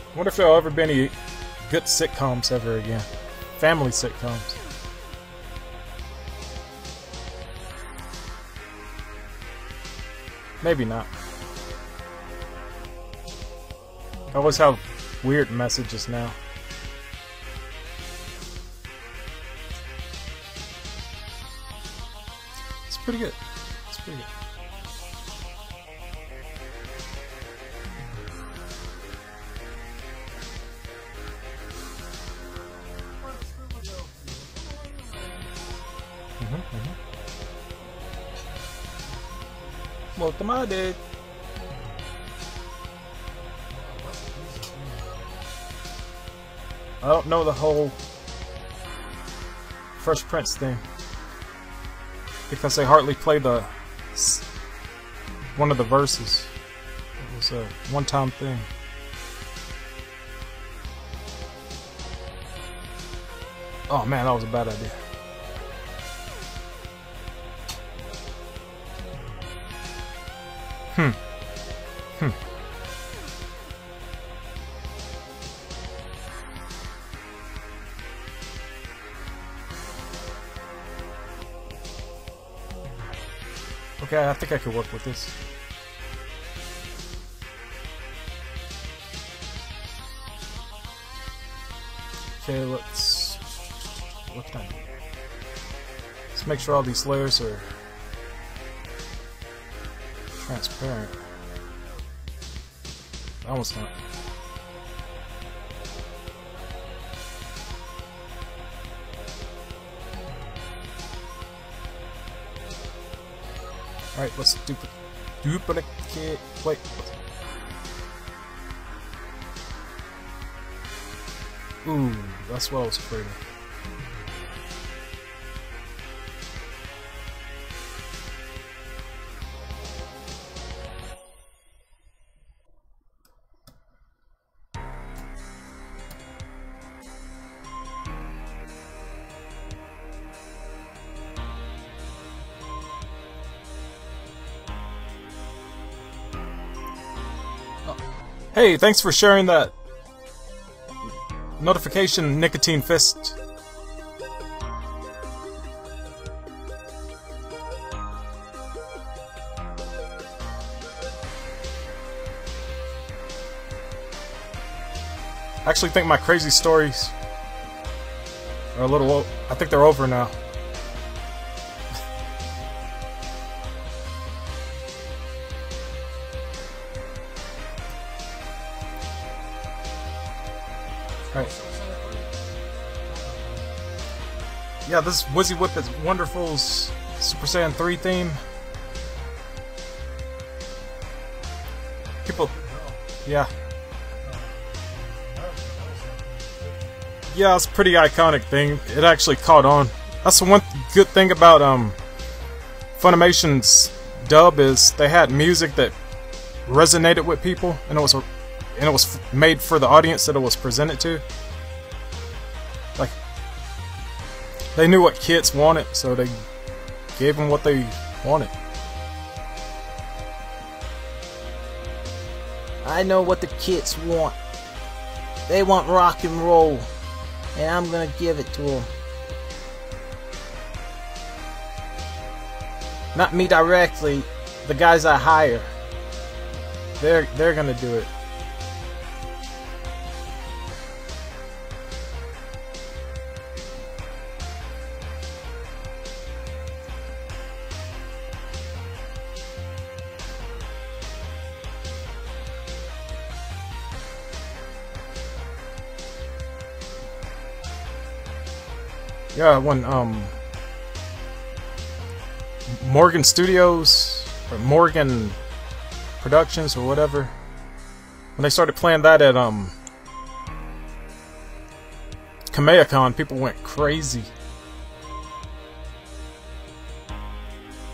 I wonder if there'll ever be any good sitcoms ever again. Family sitcoms. Maybe not. I always have weird messages now. It's pretty good. It's pretty good. Molto male. I don't know the whole Fresh Prince thing because they hardly play the one of the verses. It was a one-time thing. Oh man, that was a bad idea. Okay, I think I could work with this. Okay, let's... What can I do? Let's make sure all these layers are transparent. That one's not. Alright, let's duplicate. Wait. Ooh, that's what I was afraid of. Hey, thanks for sharing that notification, Nicotine Fist. I actually think my crazy stories are a little... I think they're over now. Right. Yeah, this Wizzy Whip is Wonderful's Super Saiyan 3 theme. People... Yeah. Yeah, it's a pretty iconic thing. It actually caught on. That's the one good thing about Funimation's dub is they had music that resonated with people, and it was made for the audience that it was presented to. Like, they knew what kids wanted, so they gave them what they wanted. I know what the kids want. They want rock and roll, and I'm gonna give it to them. Not me directly, the guys I hire. They're gonna do it. Yeah, when Morgan Studios or Morgan Productions or whatever, when they started playing that at Kamehacon, people went crazy.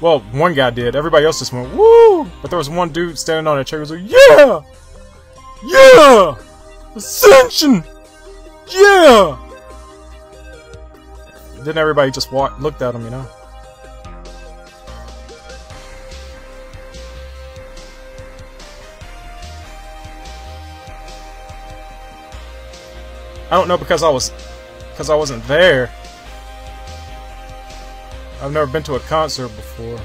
Well, one guy did. Everybody else just went woo. But there was one dude standing on a chair who was like, "Yeah, yeah, Ascension, yeah." Then everybody just looked at him, you know. I don't know because I wasn't there. I've never been to a concert before.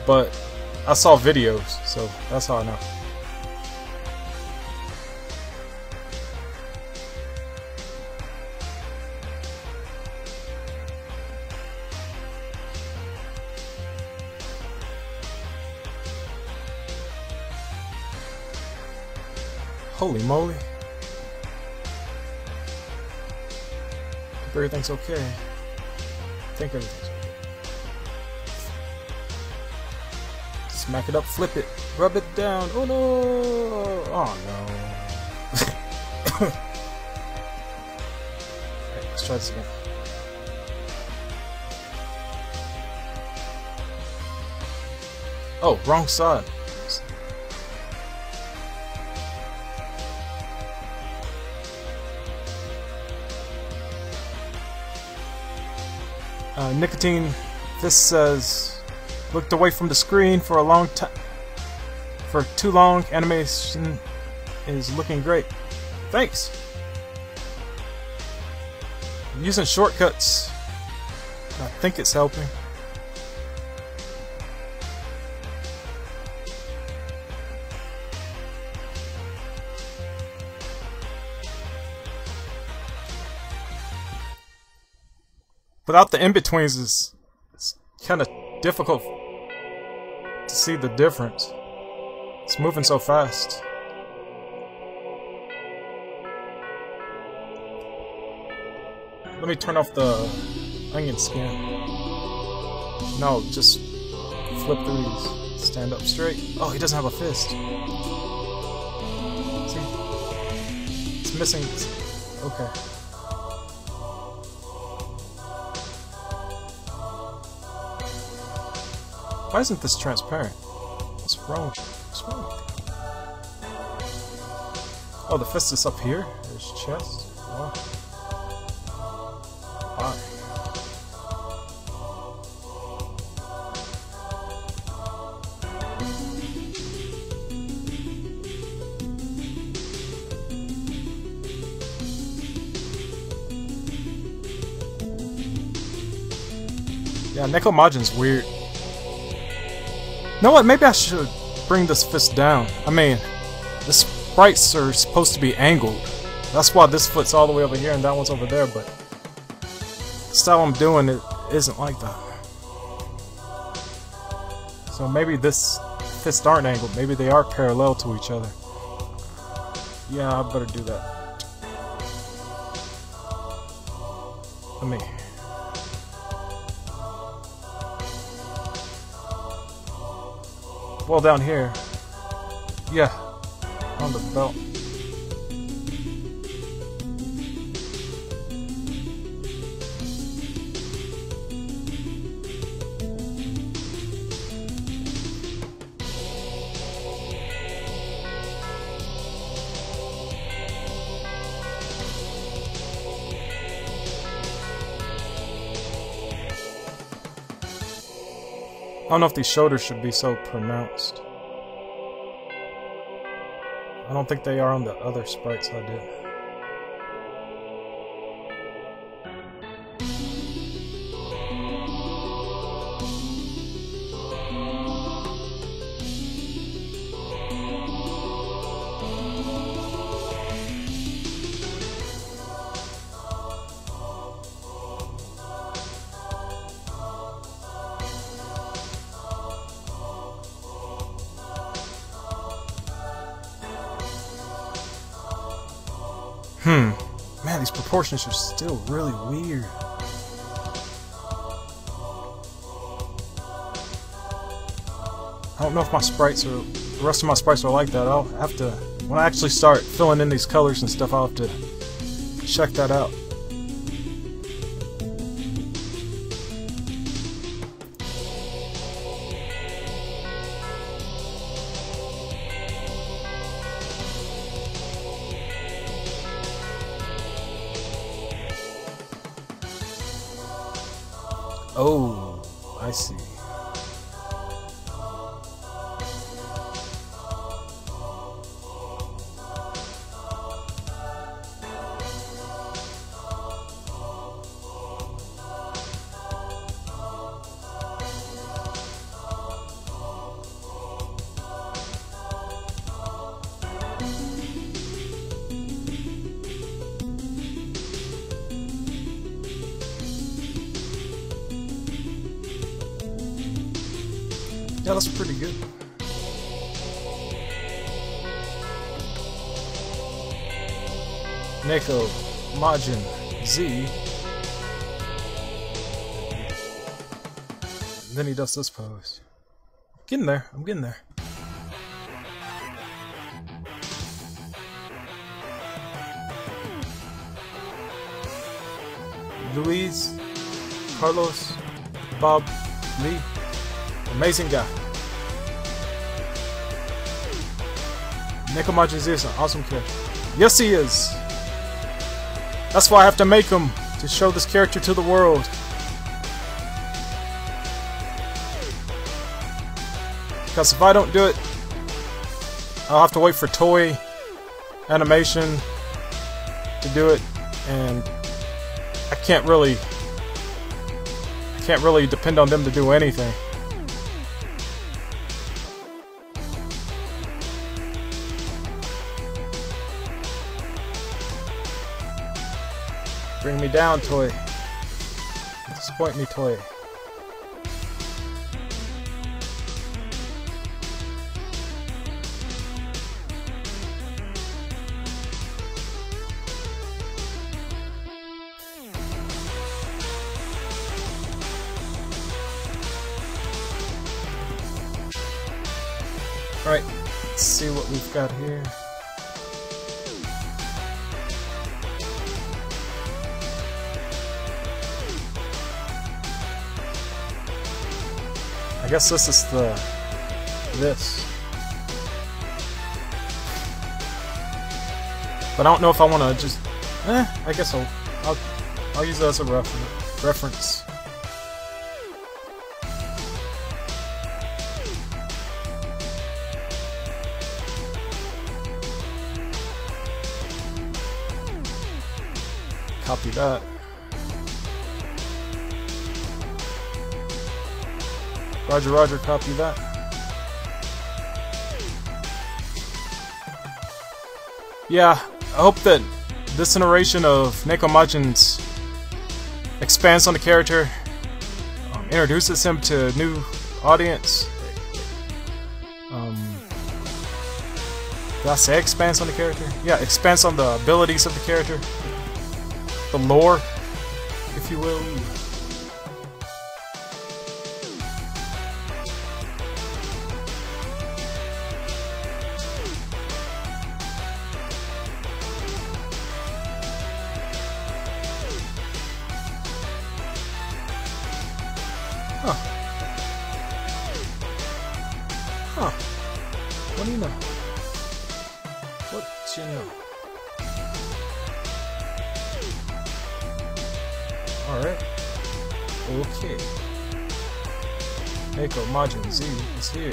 But I saw videos, so that's how I know. Holy moly. Hope everything's okay. I think everything's okay. Smack it up, flip it, rub it down. Oh no! Oh no. Alright, let's try this again. Oh, wrong side. Nicotine, this says, looked away from the screen for a long time. For too long, animation is looking great. Thanks. Using shortcuts, I think it's helping. without the in-betweens, it's kind of difficult to see the difference. It's moving so fast. Let me turn off the onion skin. No, just flip through these. Stand up straight. Oh, he doesn't have a fist. See? It's missing. Okay. Why isn't this transparent? What's wrong? What's wrong? Oh, the fist is up here. There's chest. Wow. Why? Yeah, Neko Majin's weird. You know what? Maybe I should bring this fist down. I mean, the sprites are supposed to be angled. That's why this foot's all the way over here and that one's over there, but the style I'm doing it isn't like that. So maybe this fists aren't angled. Maybe they are parallel to each other. Yeah, I better do that. Let me... Well, down here. Yeah. On the belt. I don't know if these shoulders should be so pronounced. I don't think they are on the other sprites I did. Man, these proportions are still really weird. I don't know if my sprites are... the rest of my sprites are like that. I'll have to... when I actually start filling in these colors and stuff, I'll have to check that out. Oh, I see. Yeah, that's pretty good. Neko Majin Z. And then he does this pose. Getting there. I'm getting there. Luis, Carlos, Bob, Lee. Amazing guy. Neko Majin Z is an awesome character. Yes, he is. That's why I have to make him, to show this character to the world. Because if I don't do it, I'll have to wait for Toei Animation to do it, and I can't really depend on them to do anything. Bring me down, Toei. disappoint me, Toy. Alright, let's see what we've got here. I guess this is this. But I don't know if I want to just, I guess I'll use that as a reference. Copy that. Roger, roger, copy that. Yeah, I hope that this iteration of Neko Majin Z expands on the character, introduces him to a new audience. Did I say expands on the character? Yeah, expands on the abilities of the character. The lore, if you will. Huh. Huh. What do you know? What do you know? Alright. Okay. Neko Majin Z is here.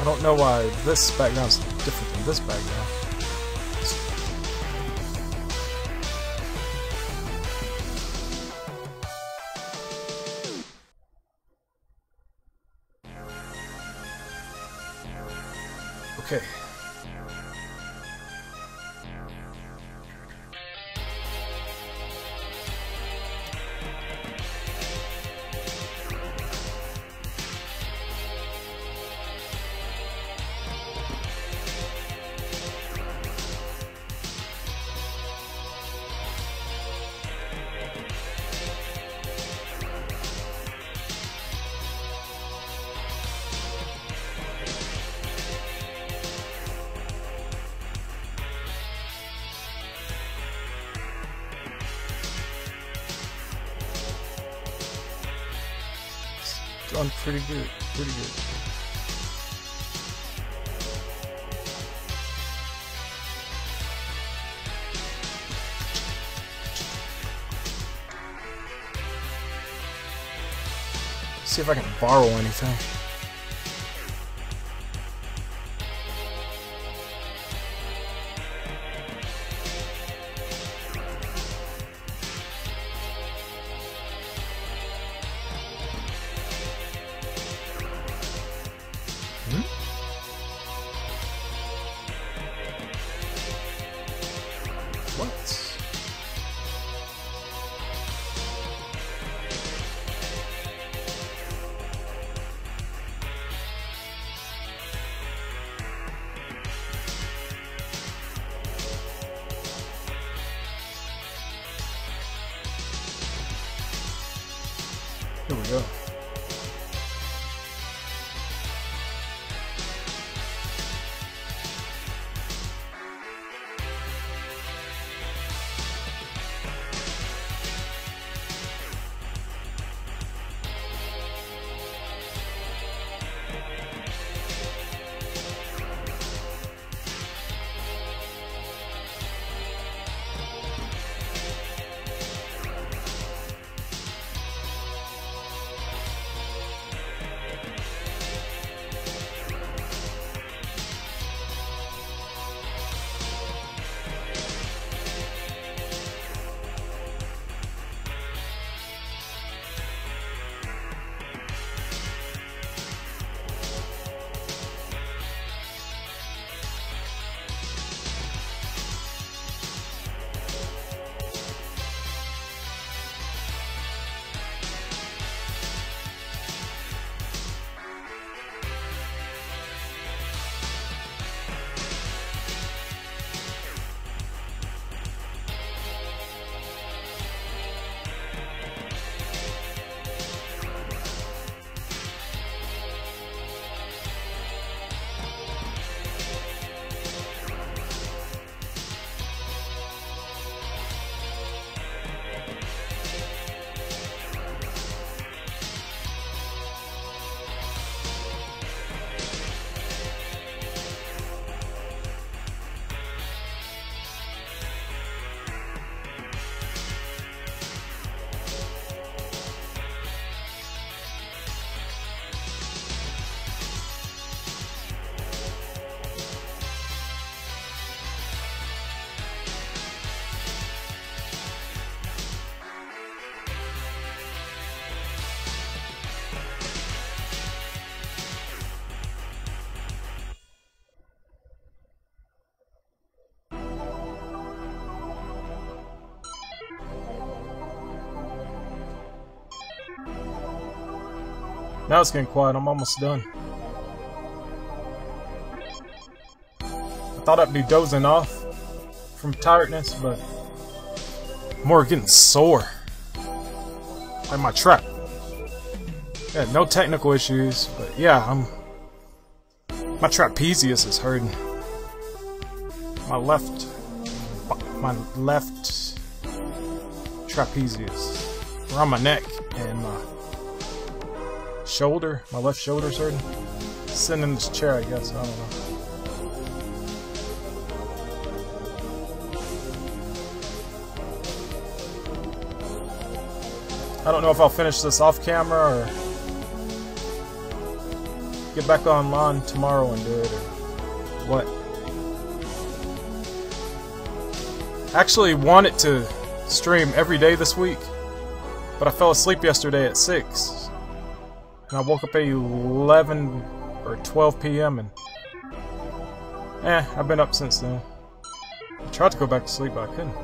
I don't know why this background is different than this background. Okay. Done pretty good, pretty good. See if I can borrow anything. What? Here we go. Now it's getting quiet. I'm almost done. I thought I'd be dozing off from tiredness, but more getting sore. Like my trap. Yeah, no technical issues, but yeah, my trapezius is hurting. My left trapezius, around my neck and my shoulder. My left shoulder's hurting. Sitting in this chair, I guess. I don't know. I don't know if I'll finish this off camera or get back online tomorrow and do it or what. I actually wanted to stream every day this week, but I fell asleep yesterday at 6 and I woke up at 11 or 12 p.m. and I've been up since then. I tried to go back to sleep, but I couldn't.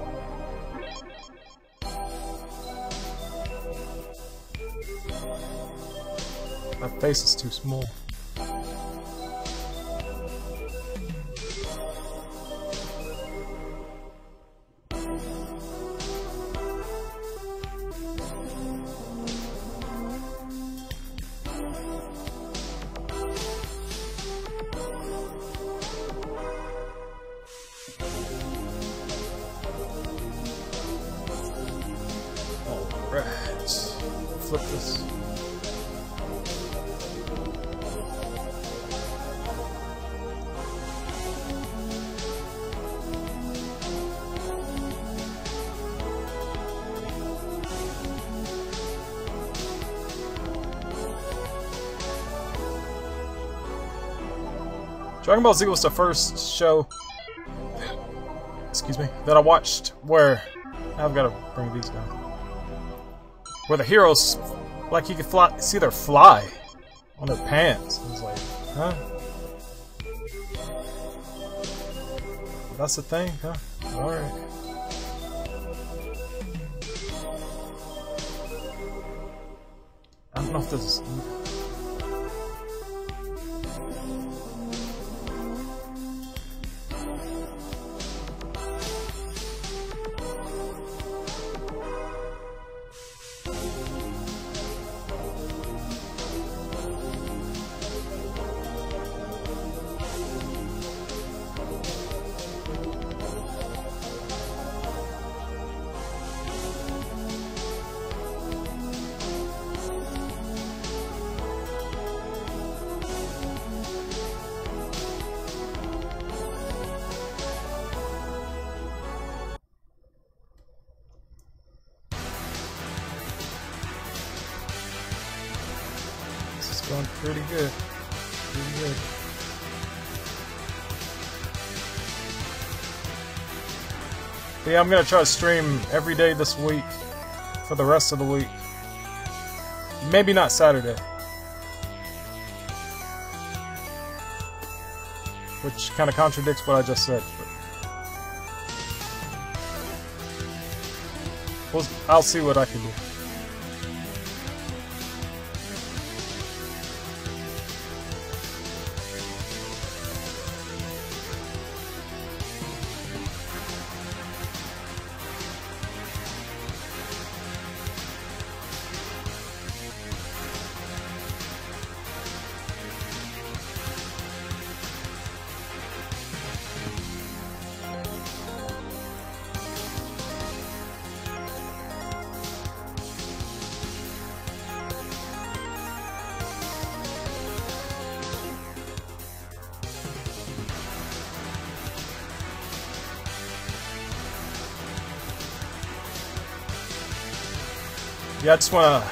My face is too small. Alright, flip this. Dragon Ball Z was the first show, excuse me, that I watched where, I've got to bring these down, where the heroes, like you could fly, see their fly on their pants. I was like, huh? That's the thing, huh? Alright. I don't know if this is... Going pretty good. Pretty good. But yeah, I'm gonna try to stream every day this week for the rest of the week. Maybe not Saturday. Which kind of contradicts what I just said. But I'll see what I can do. Yeah, I just want to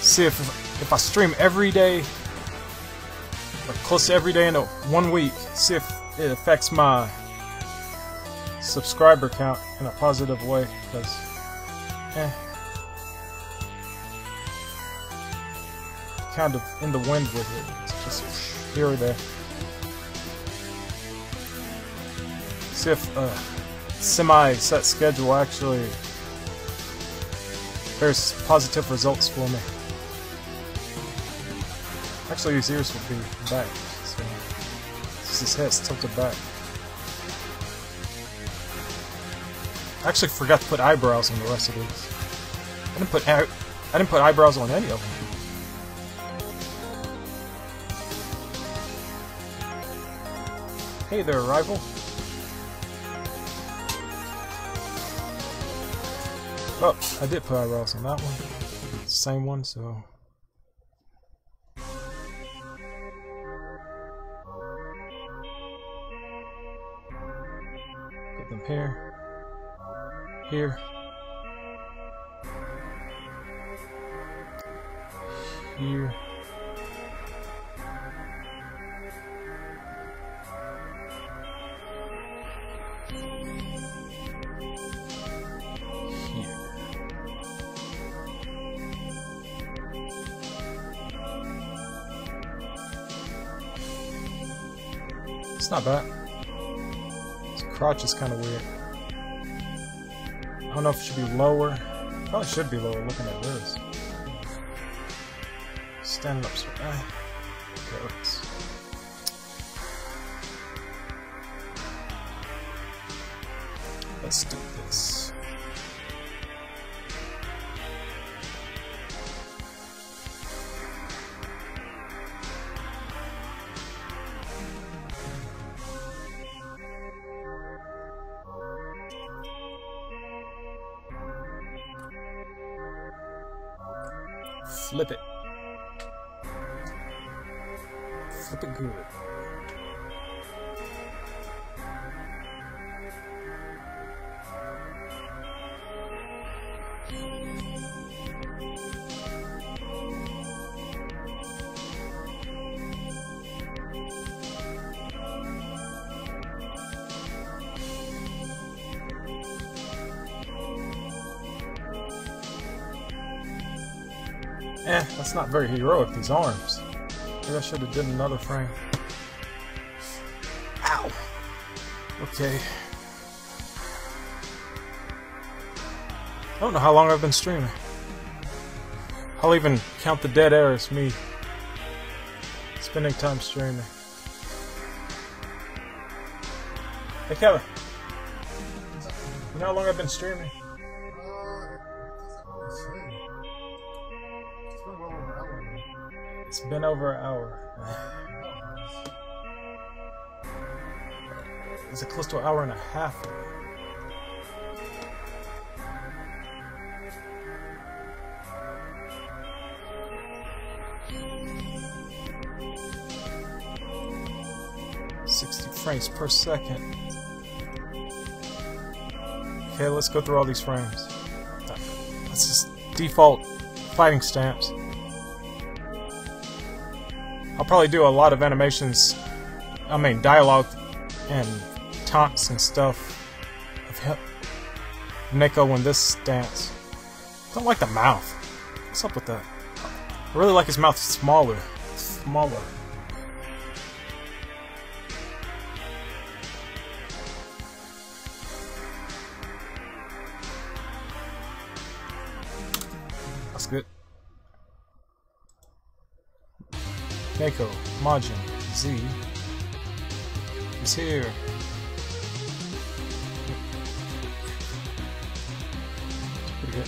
see if I stream every day, or close to every day in 1 week, see if it affects my subscriber count in a positive way, because, kind of in the wind with it. It's just here or there. See if a semi-set schedule actually there's positive results for me. Actually, his ears would be back. So his head's tilted back. I actually forgot to put eyebrows on the rest of these. I didn't put eyebrows on any of them. Hey there, rival. Oh, I did put eyebrows on that one. It's the same one, so. Put them here. Here. Here. It's not bad. His crotch is kind of weird. I don't know if it should be lower. Probably should be lower looking at this. Standing up straight. Okay, let's do this. Flip it. Flip it good. That's not very heroic, these arms. Maybe I should have done another frame. Ow! Okay. I don't know how long I've been streaming. I'll even count the dead air as me spending time streaming. Hey Kevin, you know how long I've been streaming? It's been over an hour. Is it close to an hour and a half? Frames per second. Okay, let's go through all these frames. That's just default fighting stamps. I'll probably do a lot of animations, I mean dialogue and taunts and stuff of Neko in this stance. I don't like the mouth. What's up with that? I really like his mouth smaller. Smaller. That's good. Neko Majin Z is here. Pretty good.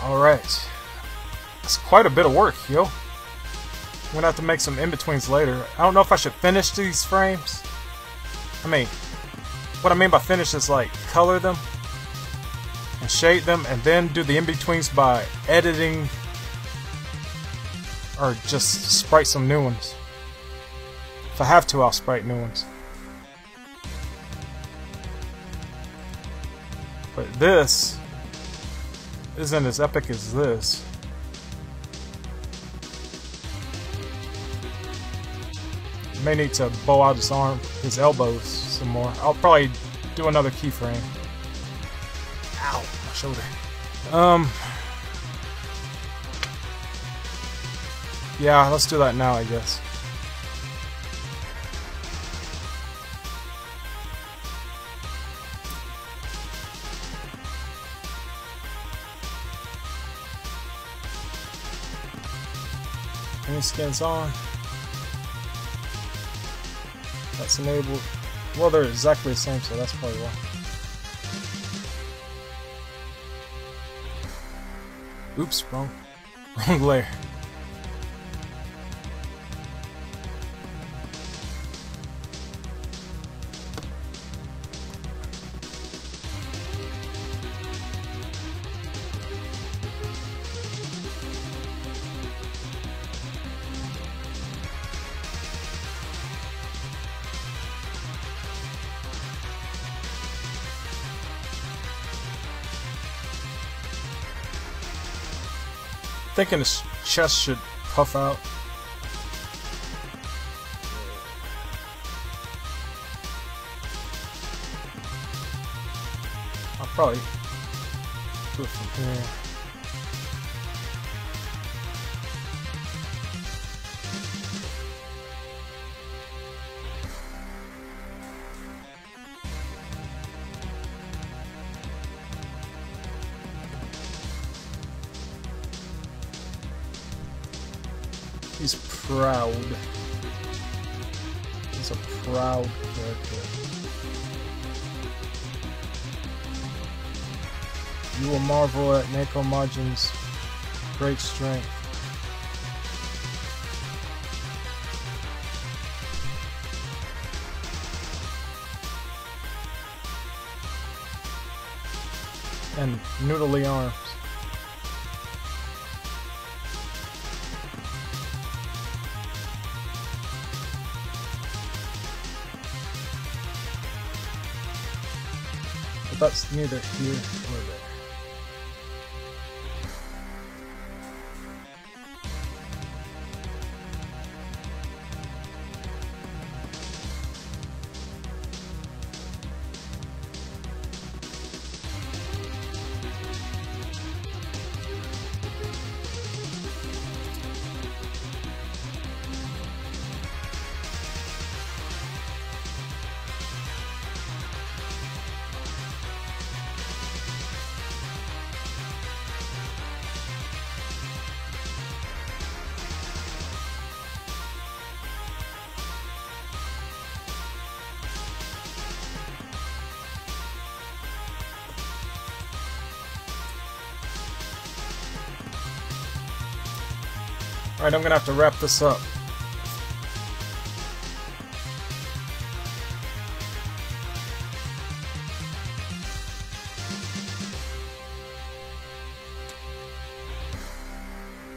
Alright. That's quite a bit of work, yo. I'm gonna have to make some in-betweens later. I don't know if I should finish these frames. I mean, what I mean by finish is like color them and shade them and then do the in-betweens by editing or just sprite some new ones. If I have to, I'll sprite new ones. But this isn't as epic as this. May need to bow out his arm, his elbows some more. I'll probably do another keyframe. Ow, my shoulder. Yeah, let's do that now, I guess. Any skins on. That's enabled. Well, they're exactly the same, so that's probably why. Oops, wrong layer. Thinking his chest should puff out. I'll probably do it from here. He's proud. He's a proud character. You will marvel at Neko Majin's great strength. And noodly arms. That's neither here nor there. Alright, I'm gonna have to wrap this up.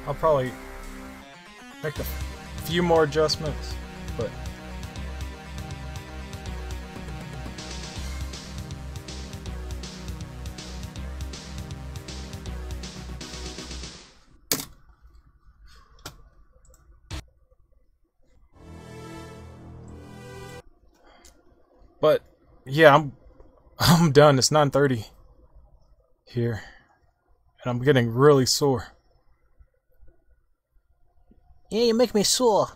I'll probably make a few more adjustments, but yeah, I'm done. It's 9:30 here, and I'm getting really sore. Yeah, you make me sore.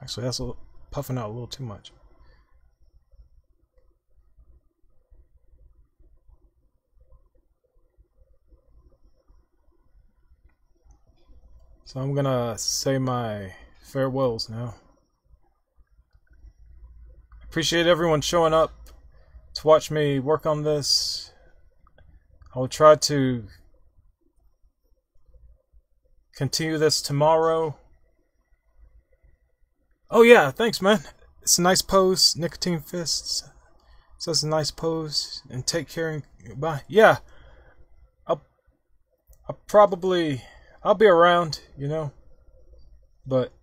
Actually, that's puffing out a little too much. So I'm gonna say my farewells now. Appreciate everyone showing up to watch me work on this. I will try to continue this tomorrow. Oh yeah, thanks man. It's a nice pose. Nicotine Fists says a nice pose. And take care and goodbye. Yeah. I'll be around, you know. But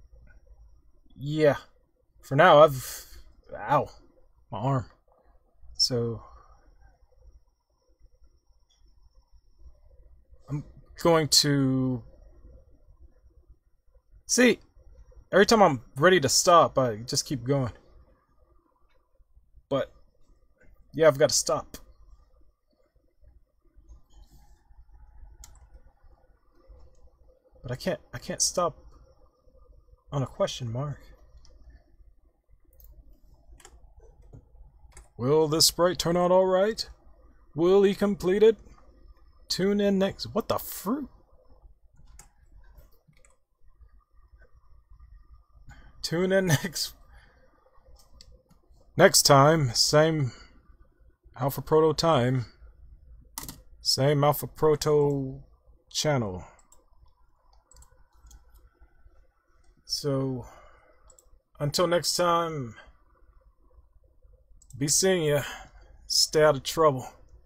yeah. For now ow. My arm. So I'm going to see. Every time I'm ready to stop, I just keep going. But yeah, I've got to stop. But I can't stop on a question mark. Will this sprite turn out alright? Will he complete it? Tune in next. What the fruit? Tune in next time. Same Alpha Proto time. Same Alpha Proto channel. So until next time, be seeing ya. Stay out of trouble.